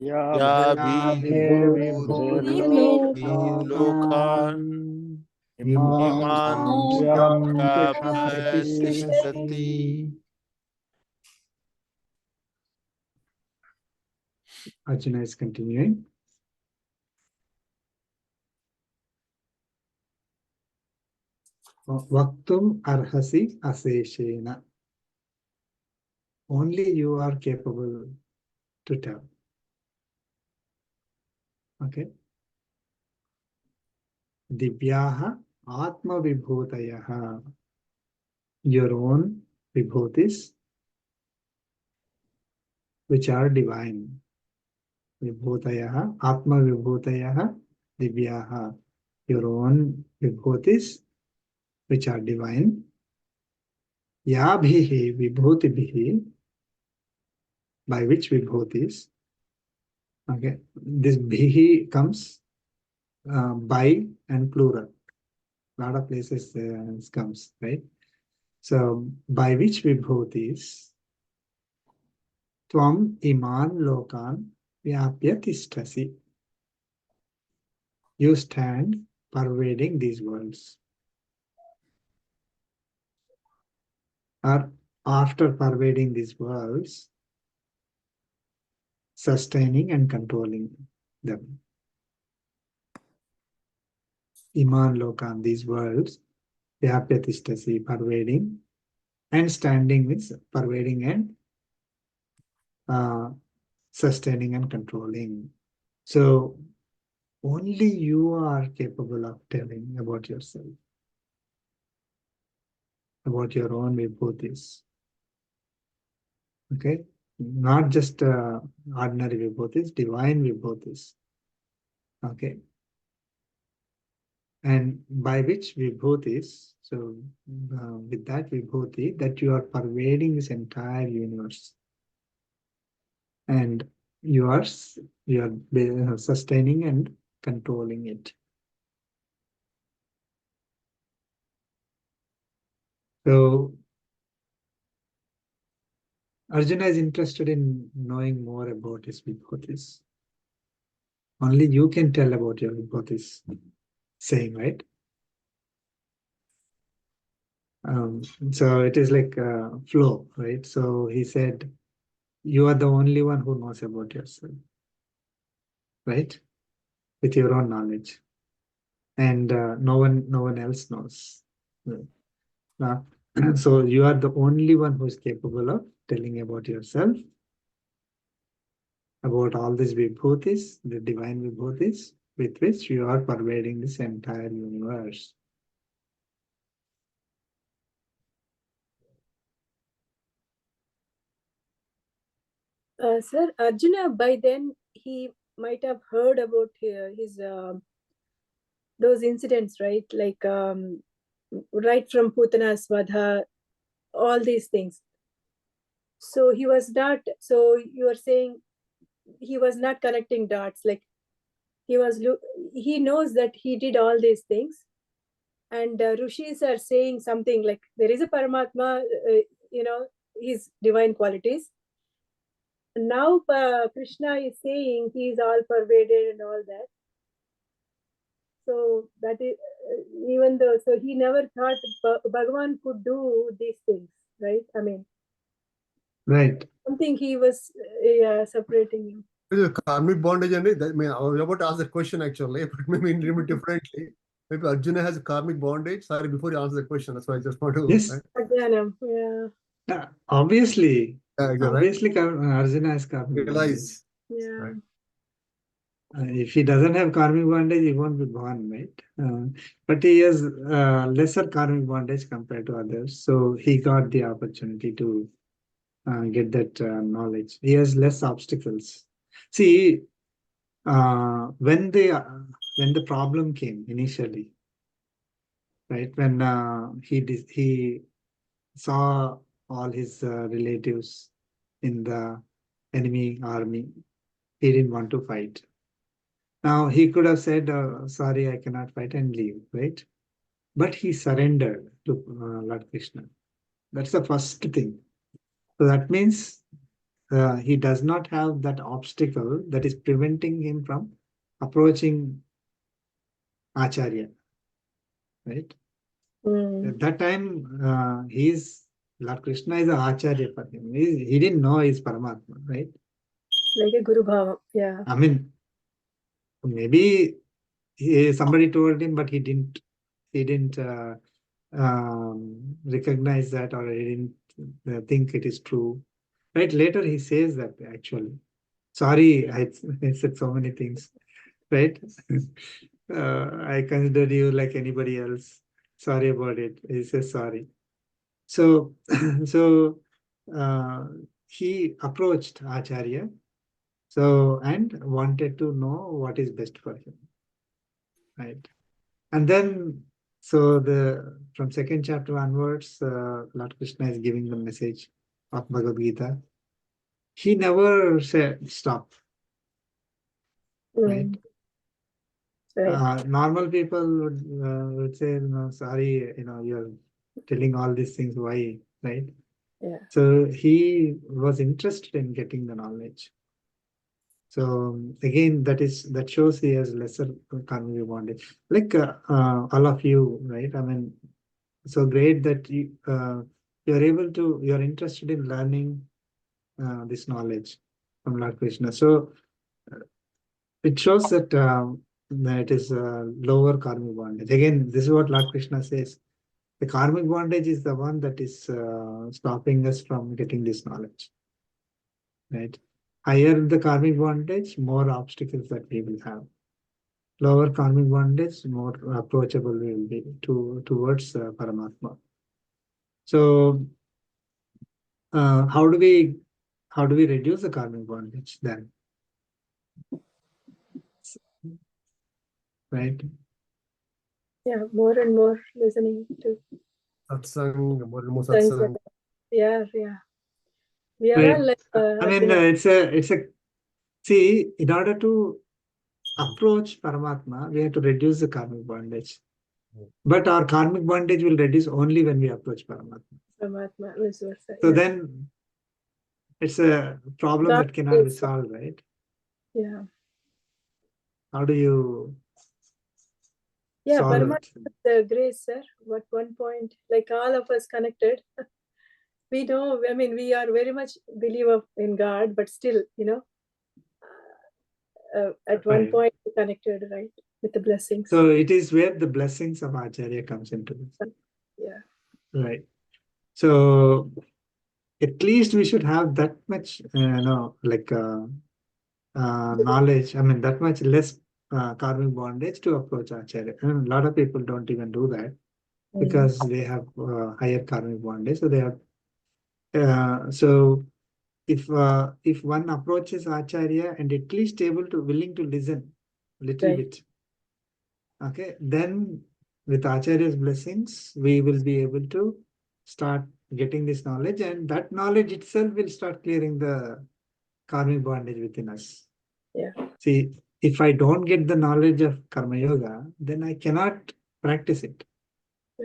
याभिर्भूतिर्लोकान् इमान् प्राप्य प्रतिष्ठति. Arjuna is continuing. Vaktum arhasi aseshena. Only you are capable to tell. Okay. Divyaha atma vibhutayaha. Your own vibhutis, which are divine. Vibhutayaha, atma vibhutayaha, divyaha. Your own vibhutis, which are divine. Yabhihi vibhutibihi, by which vibhutis. Okay, this bhihi comes by and plural. A lot of places it comes, right? So, by which vibhutis tvam iman lokan vyapya tishtasi. You stand pervading these worlds. Or after pervading these worlds, sustaining and controlling them. Iman lokan, these worlds, vyapya tishtasi, pervading, and standing means pervading and sustaining and controlling. So only you are capable of telling about yourself, about your own vibhutis. Okay, not just ordinary vibhutis, divine vibhutis. Okay, and by which vibhutis, so with that vibhuti, that you are pervading this entire universe, and you are sustaining and controlling it. So Arjuna is interested in knowing more about his vibhutis. Only you can tell about your vibhutis, saying, right? So it is like a flow, right? So he said, you are the only one who knows about yourself, right? With your own knowledge, and no one else knows. So you are the only one who is capable of telling about yourself, about all these vibhutis, the divine vibhutis, with which you are pervading this entire universe. Sir, Arjuna, by then he might have heard about his those incidents, right? Like right from Putana's Vadha, all these things. So he was not. So you are saying he was not connecting dots. Like he knows that he did all these things, and Rishis are saying something like there is a Paramatma, his divine qualities. Now Krishna is saying he is all pervaded and all that. So that is even though, so he never thought Bhagavan could do these things, right? I mean, right. Something he was separating him. Karmic bondage, and I mean, I was about to ask the question actually, but maybe a little bit differently. Maybe Arjuna has a karmic bondage. Sorry, before you answer the question, that's why I just want to. Yes. Ajnanam, Obviously, you're obviously, Arjuna has karmic bondage. Realize. yeah. Right. If he doesn't have karmic bondage, he won't be born, right? But he has lesser karmic bondage compared to others. So he got the opportunity to get that knowledge. He has less obstacles. See, when the problem came initially, right? When he saw all his relatives in the enemy army, he didn't want to fight. Now, he could have said, sorry, I cannot fight, and leave, right? But he surrendered to Lord Krishna. That's the first thing. So that means he does not have that obstacle that is preventing him from approaching Acharya, right? At that time, Lord Krishna is an Acharya for him. He didn't know he's Paramatma, right? Like a Guru Bhava. Yeah. I mean, maybe somebody told him, but he didn't recognize that, or he didn't think it is true. Right? Later he says that actually. Sorry, I said so many things. Right? I consider you like anybody else. Sorry about it. He says sorry. So, so he approached Acharya, and wanted to know what is best for him. Right? And then, so from second chapter onwards, Lord Krishna is giving the message of Bhagavad Gita. He never said stop. Right? Normal people would say, no, sorry, you're telling all these things. Why? Right? Yeah. So he was interested in getting the knowledge. So again, that shows he has lesser karmic bondage. Like all of you, right? I mean, so great that you're interested in learning this knowledge from Lord Krishna. So it shows that it is lower karmic bondage. Again, this is what Lord Krishna says. The karmic bondage is the one that is stopping us from getting this knowledge. Right? Higher the karmic bondage, more obstacles that we will have. Lower karmic bondage, more approachable we will be towards Paramatma. So, how do we reduce the karmic bondage then? Right? Yeah, more and more listening to Satsang, more and more songs. satsang. Yeah. We are Right. all like. I mean, it's a see. In order to approach Paramatma, we have to reduce the karmic bondage. But our karmic bondage will reduce only when we approach Paramatma. Paramatma, vice versa. So Yeah. then, it's a problem God that cannot be is- solved, right? Yeah. How do you Yeah, solve Paramatma it? is the grace, sir. At one point, like all of us connected, we know, I mean, we are very much believer in God, but still, at one Right. point we connected, right, with the blessings. So it is where the blessings of Acharya comes into this. Yeah. Right. So at least we should have that much, knowledge. I mean, that much less karmic bondage to approach Acharya. And a lot of people don't even do that because they have higher karmic bondage. So they have. So if one approaches Acharya and at least willing to listen a little Right. bit, okay, then with Acharya's blessings, we will be able to start getting this knowledge, and that knowledge itself will start clearing the karmic bondage within us. Yeah. See, if I don't get the knowledge of Karma Yoga, then I cannot practice it.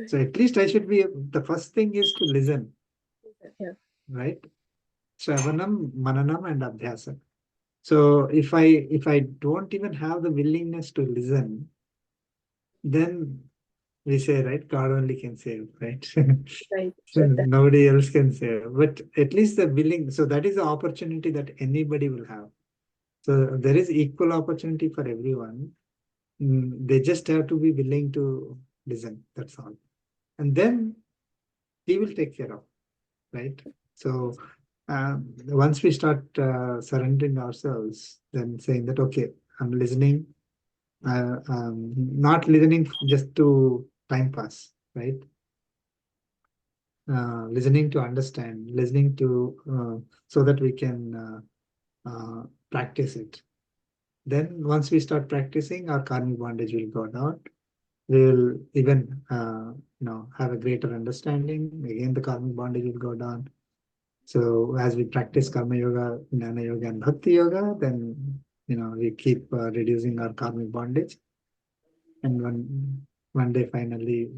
So at least the first thing is to listen. Yeah. Right? Shravanam, Mananam, and Abhyasa. So if I don't even have the willingness to listen, then we say, right, God only can save, right? Right. Nobody else can save. But at least the willing, so that is the opportunity that anybody will have. So there is equal opportunity for everyone. They just have to be willing to listen. That's all. And then he will take care of, right? So once we start surrendering ourselves, then saying that, okay, I'm listening, not listening just to time pass, right? Listening to understand, listening to so that we can practice it. Then once we start practicing, our karmic bondage will go down. We will even have a greater understanding. Again, the karmic bondage will go down. So as we practice Karma Yoga, Jnana Yoga, and Bhakti Yoga, then we keep reducing our karmic bondage, and one day finally,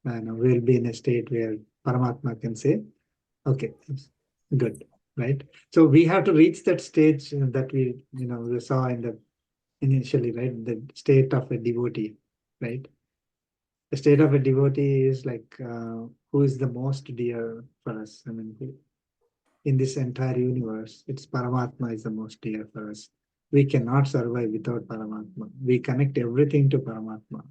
we'll be in a state where Paramatma can say, "Okay, good. right? So we have to reach that stage that we saw in the initially, right? The state of a devotee, right? The state of a devotee is like who is the most dear for us. I mean, in this entire universe, it's Paramatma is the most dear for us. We cannot survive without Paramatma. We connect everything to Paramatma.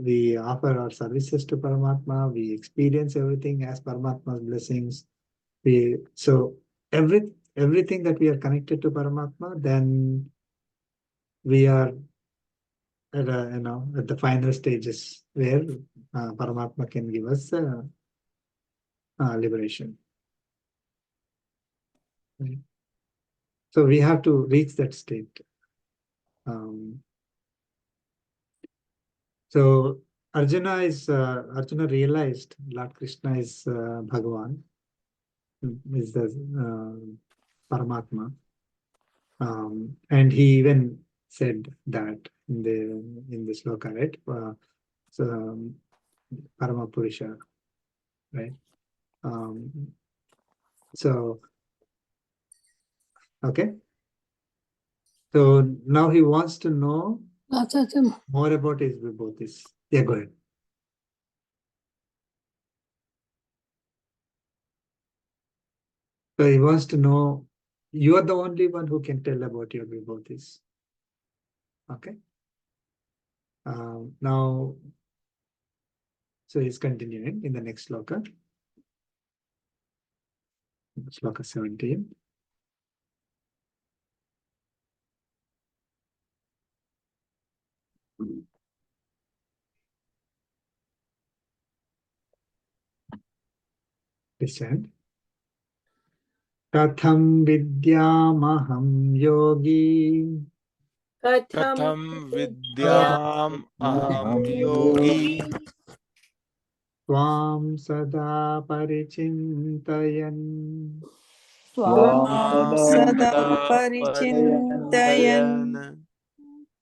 We offer our services to Paramatma. We experience everything as Paramatma's blessings. So everything that we are connected to Paramatma, then we are at the final stages where Paramatma can give us liberation. Right? So we have to reach that state. So Arjuna realized Lord Krishna is Bhagavan, is the Paramatma, and he even said that in the sloka, right? So Parama Purusha, right? So okay. So now he wants to know more about his vibhutis. Yeah, go ahead. So he wants to know, you are the only one who can tell about your vibhutis. Okay. Now, so he's continuing in the next sloka. Sloka 17. Listen. Katham vidyamaham yogi Katham vidyam aham yogi Tvam sada parichintayan Tvam sada sada parichintayan parichintayan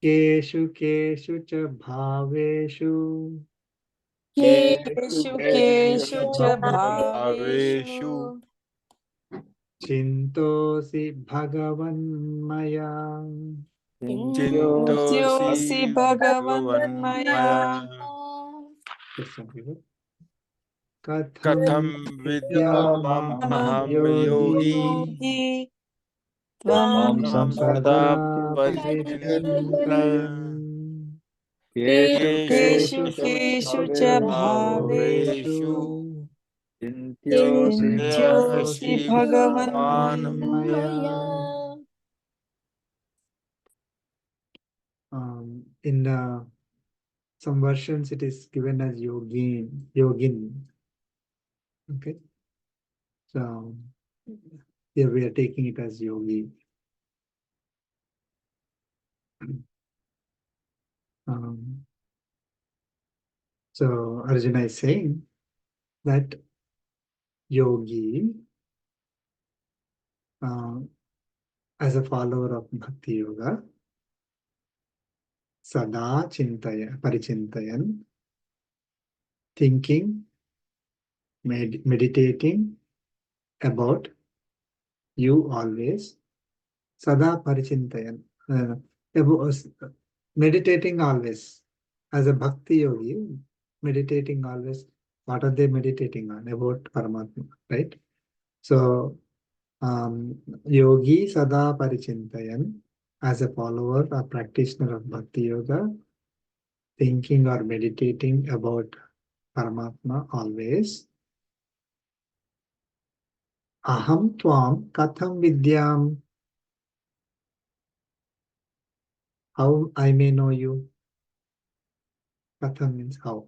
keshu keshu cha bhaveshu keshu keshu cha bhaveshu bhaveshu chintosi bhagavan maya. Chintyosi chintosi Bhagavan bhagavan Maya. maya. Katham Katham vidyamam vidyamaham aham yogi yogi Yogi Tvam Tam sada sada parichintayan parichintayan Keshu keshu Keshu keshu cha cha bhaveshu bhaveshu bhaveshu Chintyosi Chintyosi Bhagavan bhagavanam Maya. In some versions, it is given as yogin. Okay, so here we are taking it as yogi. So Arjuna is saying that yogi, as a follower of Bhakti Yoga, sada parichintayan, thinking, meditating about you always, sada parichintayan, meditating always. As a Bhakti Yogi, meditating always. What are they meditating on? About Paramatma, right? So, Yogi Sada Parichintayan, as a follower or practitioner of Bhakti Yoga, thinking or meditating about Paramatma always. Aham Tvam Katham Vidyam, how I may know you. Katham means how.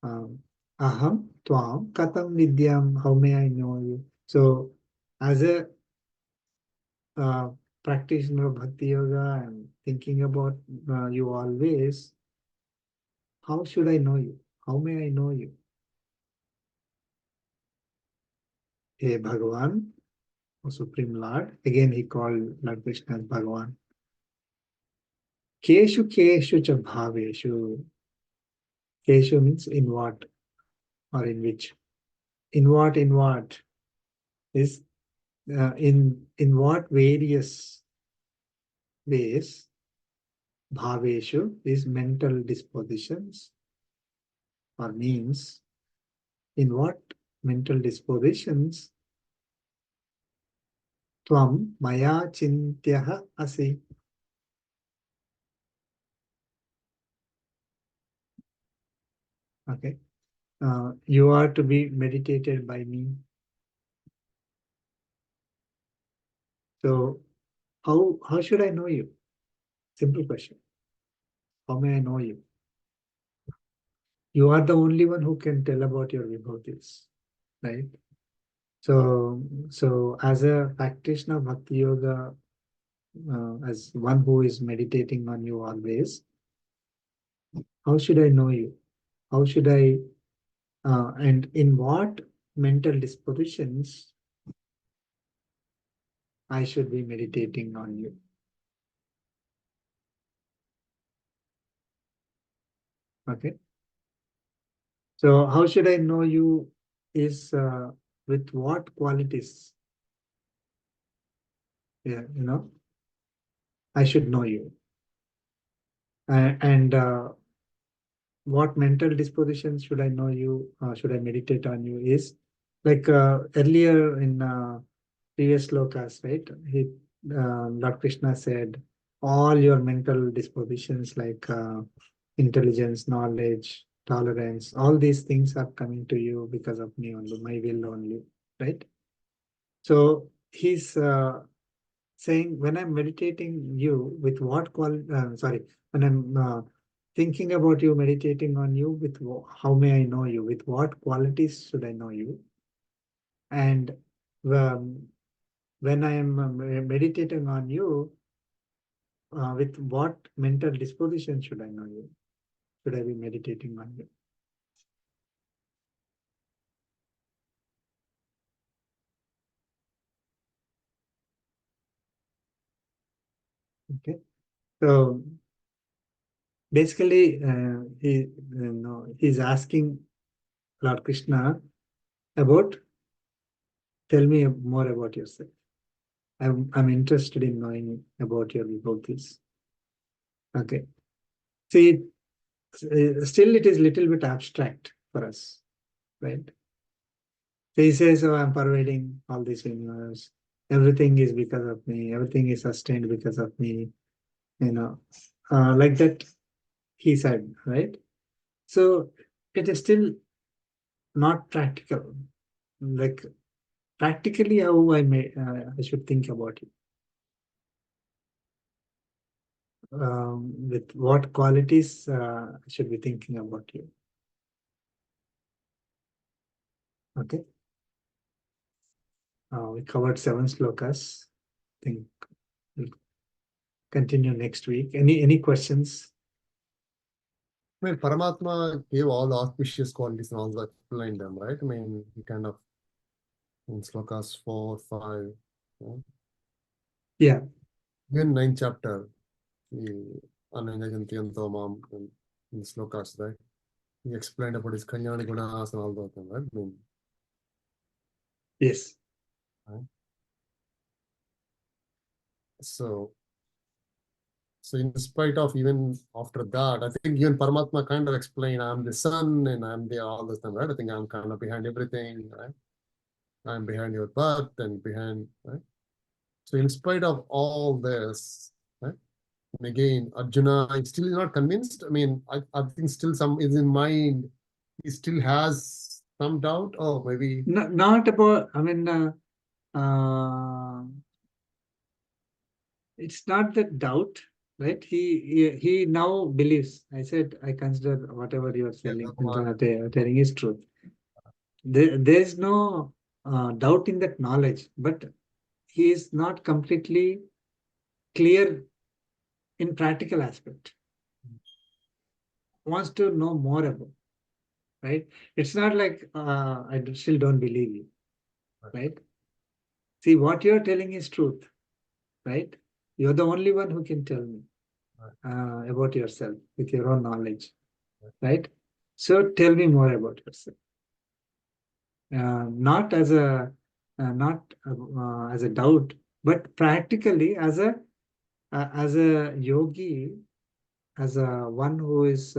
Aham Tvam Katham Vidyam, how may I know you? So, as a practitioner of Bhakti Yoga and thinking about you always, how should I know you? How may I know you? Hey Bhagavan, O Supreme Lord. Again, he called Lord Krishna as Bhagavan. Keshu keshu cha bhaveshu. Keshu means in what or in which. In what, in what? is in what various ways bhaveshu is mental dispositions, or means in what mental dispositions tvam maya chintyaha asi. Okay. You are to be meditated by me. So how should I know you? Simple question. How may I know you? You are the only one who can tell about your vibhutis, right? So as a practitioner of Bhakti Yoga, as one who is meditating on you always, how should I know you? How should I, and in what mental dispositions I should be meditating on you? Okay. So how should I know you is with what qualities? Yeah, I should know you. And what mental dispositions should I know you, should I meditate on you is like earlier in previous slokas, right? Lord Krishna said, all your mental dispositions like intelligence, knowledge, tolerance, all these things are coming to you because of me only, my will only, right? So he's saying, when I'm meditating you, with what when I'm thinking about you, meditating on you, with how may I know you? With what qualities should I know you? And when I am meditating on you, with what mental disposition should I know you? Should I be meditating on you? Okay. So basically, he's asking Lord Krishna about, tell me more about yourself. I'm interested in knowing about your vibhutis. Okay. See, still it is little bit abstract for us, right? So he says, oh, I'm pervading all this universe. Everything is because of me. Everything is sustained because of me. Like that he said, right? So it is still not practical. Like practically how I should think about it. With what qualities I should be thinking about you. Okay. We covered 7 slokas. I think we'll continue next week. Any questions? I mean, Paramatma gave all the auspicious qualities and also explained them, right? I mean, he kind of in slokas 4, 5. Yeah. Even 9th chapter, Ananyajanti and Tomam in slokas, right? He explained about his Kanyani Gunas and all those things, right? I mean, Yes. right? So in spite of even after that, I think even Paramatma kind of explained, I'm the sun and I'm the all this time, right? I think I'm kind of behind everything, right? I'm behind your birth and behind, right? So in spite of all this, right? And again, Arjuna is still not convinced. I mean, I think still some is in mind. He still has some doubt. Oh, maybe. Not about, I mean, it's not the doubt, right? He now believes. I said, I consider whatever you are telling is truth. There is no doubt in that knowledge, but he is not completely clear in practical aspect. Wants to know more about, right? It's not like I still don't believe you, right? See, what you're telling is truth, right? You're the only one who can tell me about yourself with your own knowledge, right? So tell me more about yourself. Not as a not as a doubt, but practically as a yogi, as a one who is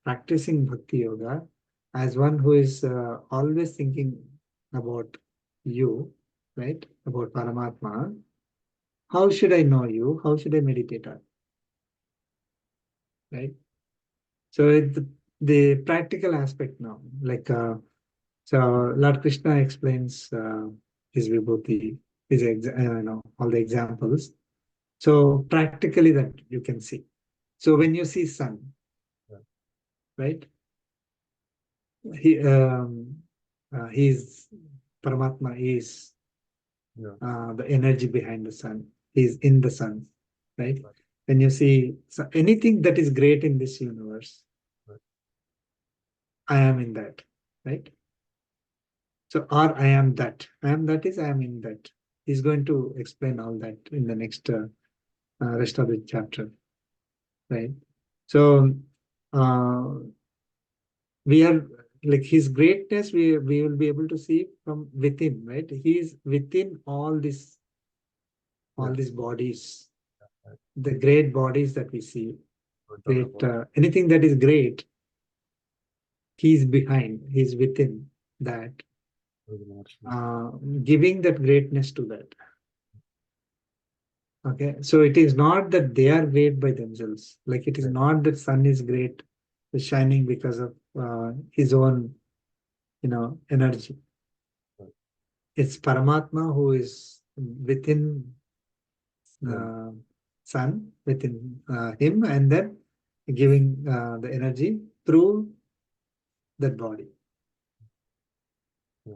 practicing bhakti yoga, as one who is always thinking about you, right? About Paramatma. How should I know you? How should I meditate on? Right? So it's the practical aspect now. Like so, Lord Krishna explains his Vibhuti, his all the examples. So practically that you can see. So when you see sun, right? He's Paramatma is the energy behind the sun. He's in the sun, right? When you see anything that is great in this universe, I am in that, right? So, or I am that. I am that is I am in that. He's going to explain all that in the next rest of the chapter, right? So, we are like his greatness. We will be able to see from within, right? He is within all these bodies, the great bodies that we see. Great, anything that is great, he's behind. He's within that. Giving that greatness to that. Okay, so it is not that they are great by themselves. Like it is not that sun is great, is shining because of his own, energy. It's Paramatma who is within sun, within him, and then giving the energy through that body.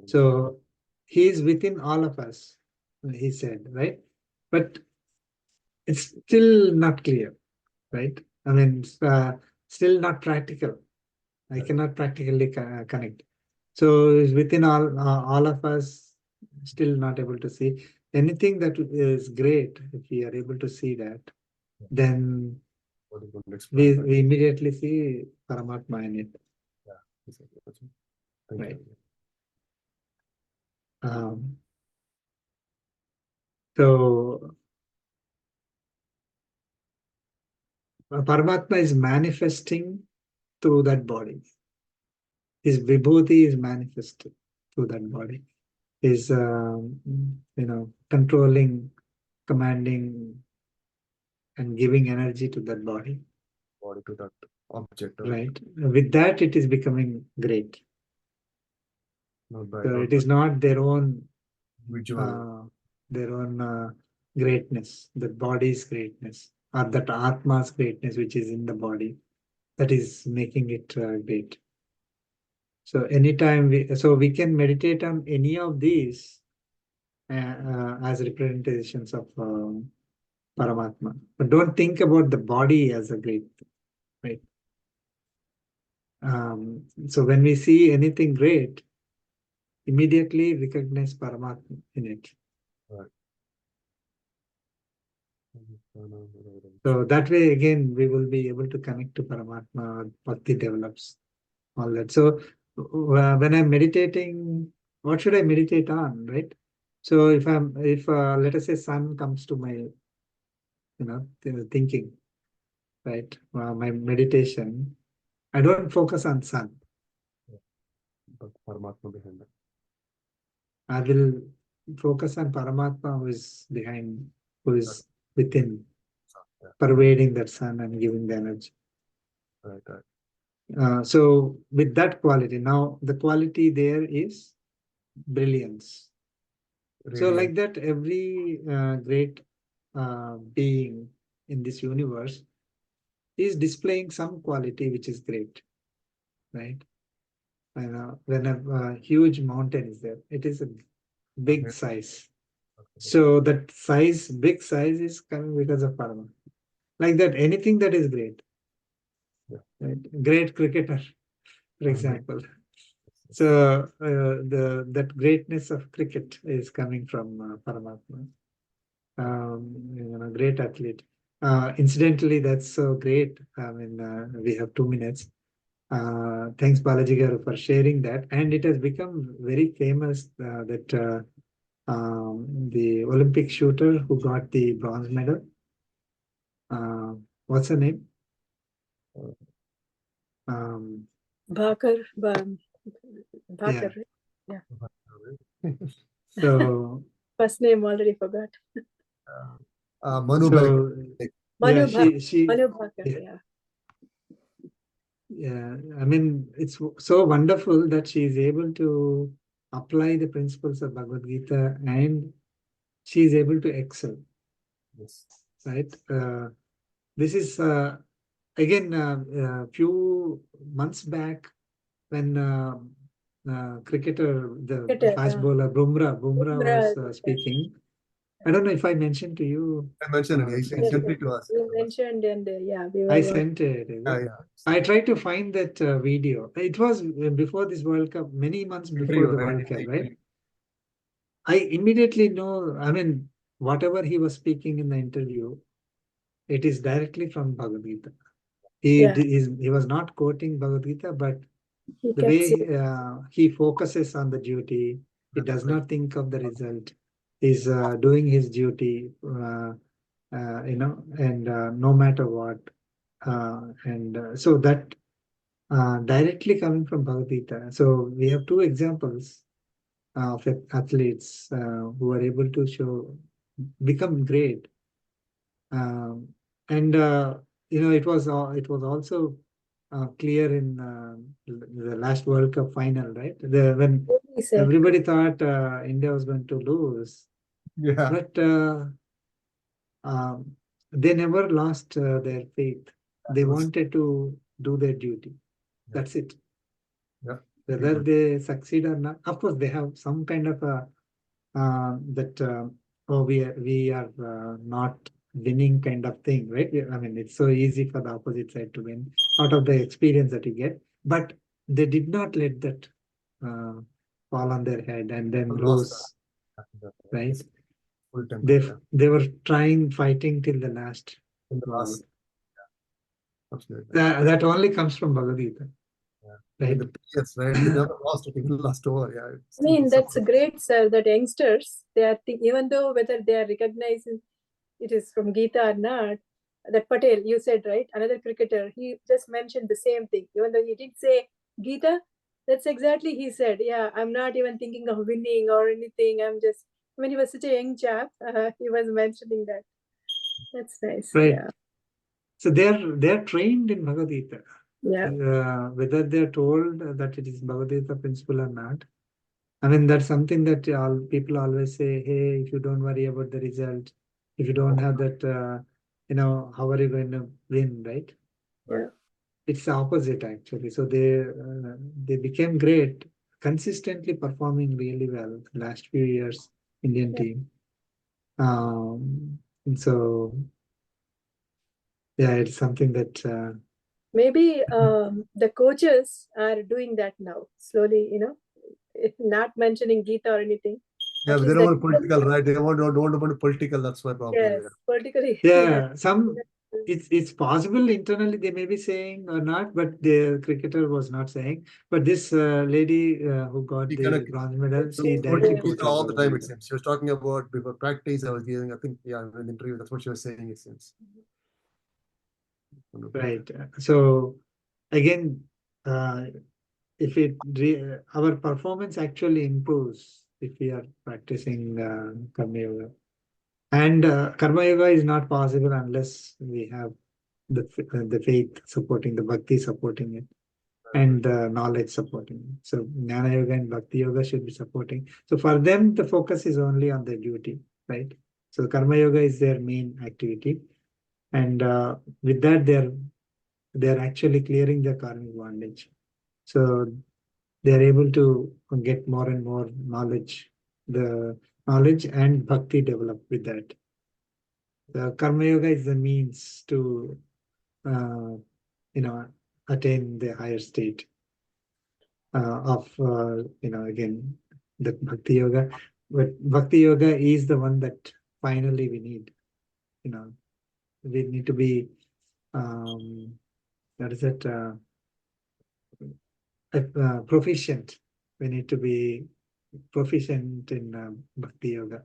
So he is within all of us, he said, right? But it's still not clear, right? I mean, it's, still not practical. I cannot practically connect. So it's within all of us, still not able to see anything that is great. If we are able to see that, then we immediately see Paramatma in it. Right. So Paramatma is manifesting through that body. His Vibhuti is manifested through that body. Is controlling, commanding, and giving energy to that body. Body to that object. Right. With that, it is becoming great. So it is not their own visual, greatness, the body's greatness, or that Atma's greatness, which is in the body, that is making it great. So anytime we can meditate on any of these as representations of Paramatma, but don't think about the body as a great thing, right? So when we see anything great, immediately recognize Paramatma in it. Right. So that way, again, we will be able to connect to Paramatma, Bhakti develops, all that. So when I'm meditating, what should I meditate on, right? So if let us say sun comes to my, thinking, right? My meditation, I don't focus on sun. But Paramatma behind it. I will focus on Paramatma who is behind, who is within, pervading that sun and giving the energy. Right. So with that quality, now the quality there is brilliance. So like that, every great being in this universe is displaying some quality which is great, right? When a huge mountain is there, it is a big size. So that big size is coming because of Paramatma. Like that, anything that is great, right? Great cricketer, for example. So that greatness of cricket is coming from Paramatma. Great athlete. Incidentally, that's so great. I mean, we have 2 minutes. Thanks, Balaji Garu, for sharing that. And it has become very famous that the Olympic shooter who got the bronze medal. What's her name? Bhakar, Yeah. right? So First name already forgot. Manu so Manu yeah, she Manu Bhakar, yeah. yeah. Yeah, I mean, it's so wonderful that she is able to apply the principles of Bhagavad Gita and she is able to excel, Yes. right? This is again a few months back when cricketer, the Cricketer, fast bowler Bumrah was Bumrah, speaking. I don't know if I mentioned to you. I mentioned it. He yes, sent it to us. you mentioned, and yeah, we were I watching. sent it. Yeah. I tried to find that video. It was before this World Cup, many months before the World Cup, right? I immediately know, I mean, whatever he was speaking in the interview, it is directly from Bhagavad Gita. Yeah. He was not quoting Bhagavad Gita, but He the kept way saying, he focuses on the duty, he does not think of the result. He's doing his duty, and no matter what. So that directly coming from Bhagavad Gita. So we have two examples of athletes who are able to become great. And it was also clear in the last World Cup final, right? When he said, everybody thought India was going to lose, Yeah. but they never lost their faith. They wanted to do their duty. That's it. Yeah. Whether they succeed or not, of course, they have some kind of a we are not winning kind of thing, right? I mean, it's so easy for the opposite side to win out of the experience that you get, but they did not let that fall on their head and then lose, right? Full temper, They were fighting till the last. in the last. Absolutely. That only comes from Bhagavad Gita. Right. Yes, right. They never lost it, even last over. Yeah. I mean, that's great, sir, that youngsters, they are even though whether they are recognizing it is from Gita or not, that Patel, you said, right? Another cricketer, he just mentioned the same thing. Even though he didn't say Gita, that's exactly he said. Yeah, I'm not even thinking of winning or anything. I mean, he was such a young chap. He was mentioning that. That's nice. Right. Yeah. So they're trained in Bhagavad Gita. Yeah. Whether they're told that it is Bhagavad Gita principle or not. I mean, that's something that people always say, hey, if you don't worry about the result, if you don't have that, how are you going to win, right? Yeah. It's the opposite, actually. So they became great, consistently performing really well the last few years, Indian team. And so, yeah, it's something that maybe the coaches are doing that now, slowly, not mentioning Gita or anything. Yeah, At but they least don't want political, right? They don't want to political. That's my problem. yes, politically. yeah, it's possible internally they may be saying or not, but the cricketer was not saying. But this lady who got She the cannot bronze medal, she quoting directly Gita quoted all the time, Bhagavad it Gita. seems. She was talking about before practice. I was hearing, I think, yeah, in an interview, that's what she was saying, it seems. Right. So again, if our performance actually improves if we are practicing Karma Yoga. And Karma Yoga is not possible unless we have the faith supporting, the Bhakti supporting it, and the knowledge supporting it. So Jnana Yoga and Bhakti Yoga should be supporting. So for them, the focus is only on their duty, right? So Karma Yoga is their main activity. And with that, they're actually clearing their karmic bondage. So they're able to get more and more knowledge. The knowledge and bhakti develop with that. The Karma Yoga is the means to, attain the higher state of, again, the Bhakti Yoga. But Bhakti Yoga is the one that finally we need. We need to be, what is it, proficient. We need to be proficient in Bhakti Yoga.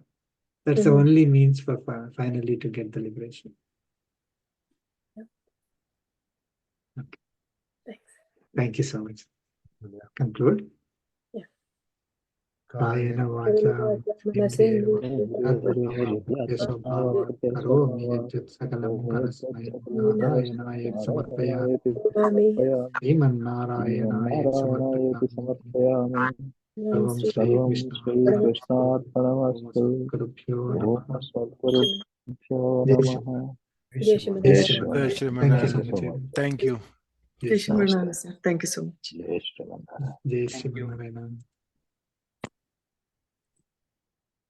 That's the Mhm. only means for finally to get the liberation. Thanks. Thank you so much. Yeah. Conclude. Yeah. Kayena vacha indriya karomi yajjat sakalam parasmai narayanaya samarpayami Sriman Narayanaya samarpayami Sarvam Shri Sarvam Krishna Shri Krishna Arpanamastu. Karubhyo Om Namaha. Sadgurubhyo Jai Namaha. Jai Jai Shri Jai Krishna. Shri Jai Shri Thank you Thank so you Manana. much. so much. Thank you. Jai Shri Krishna, sir. Thank you so much. Jai Shri Manana. Jai Shri Manana.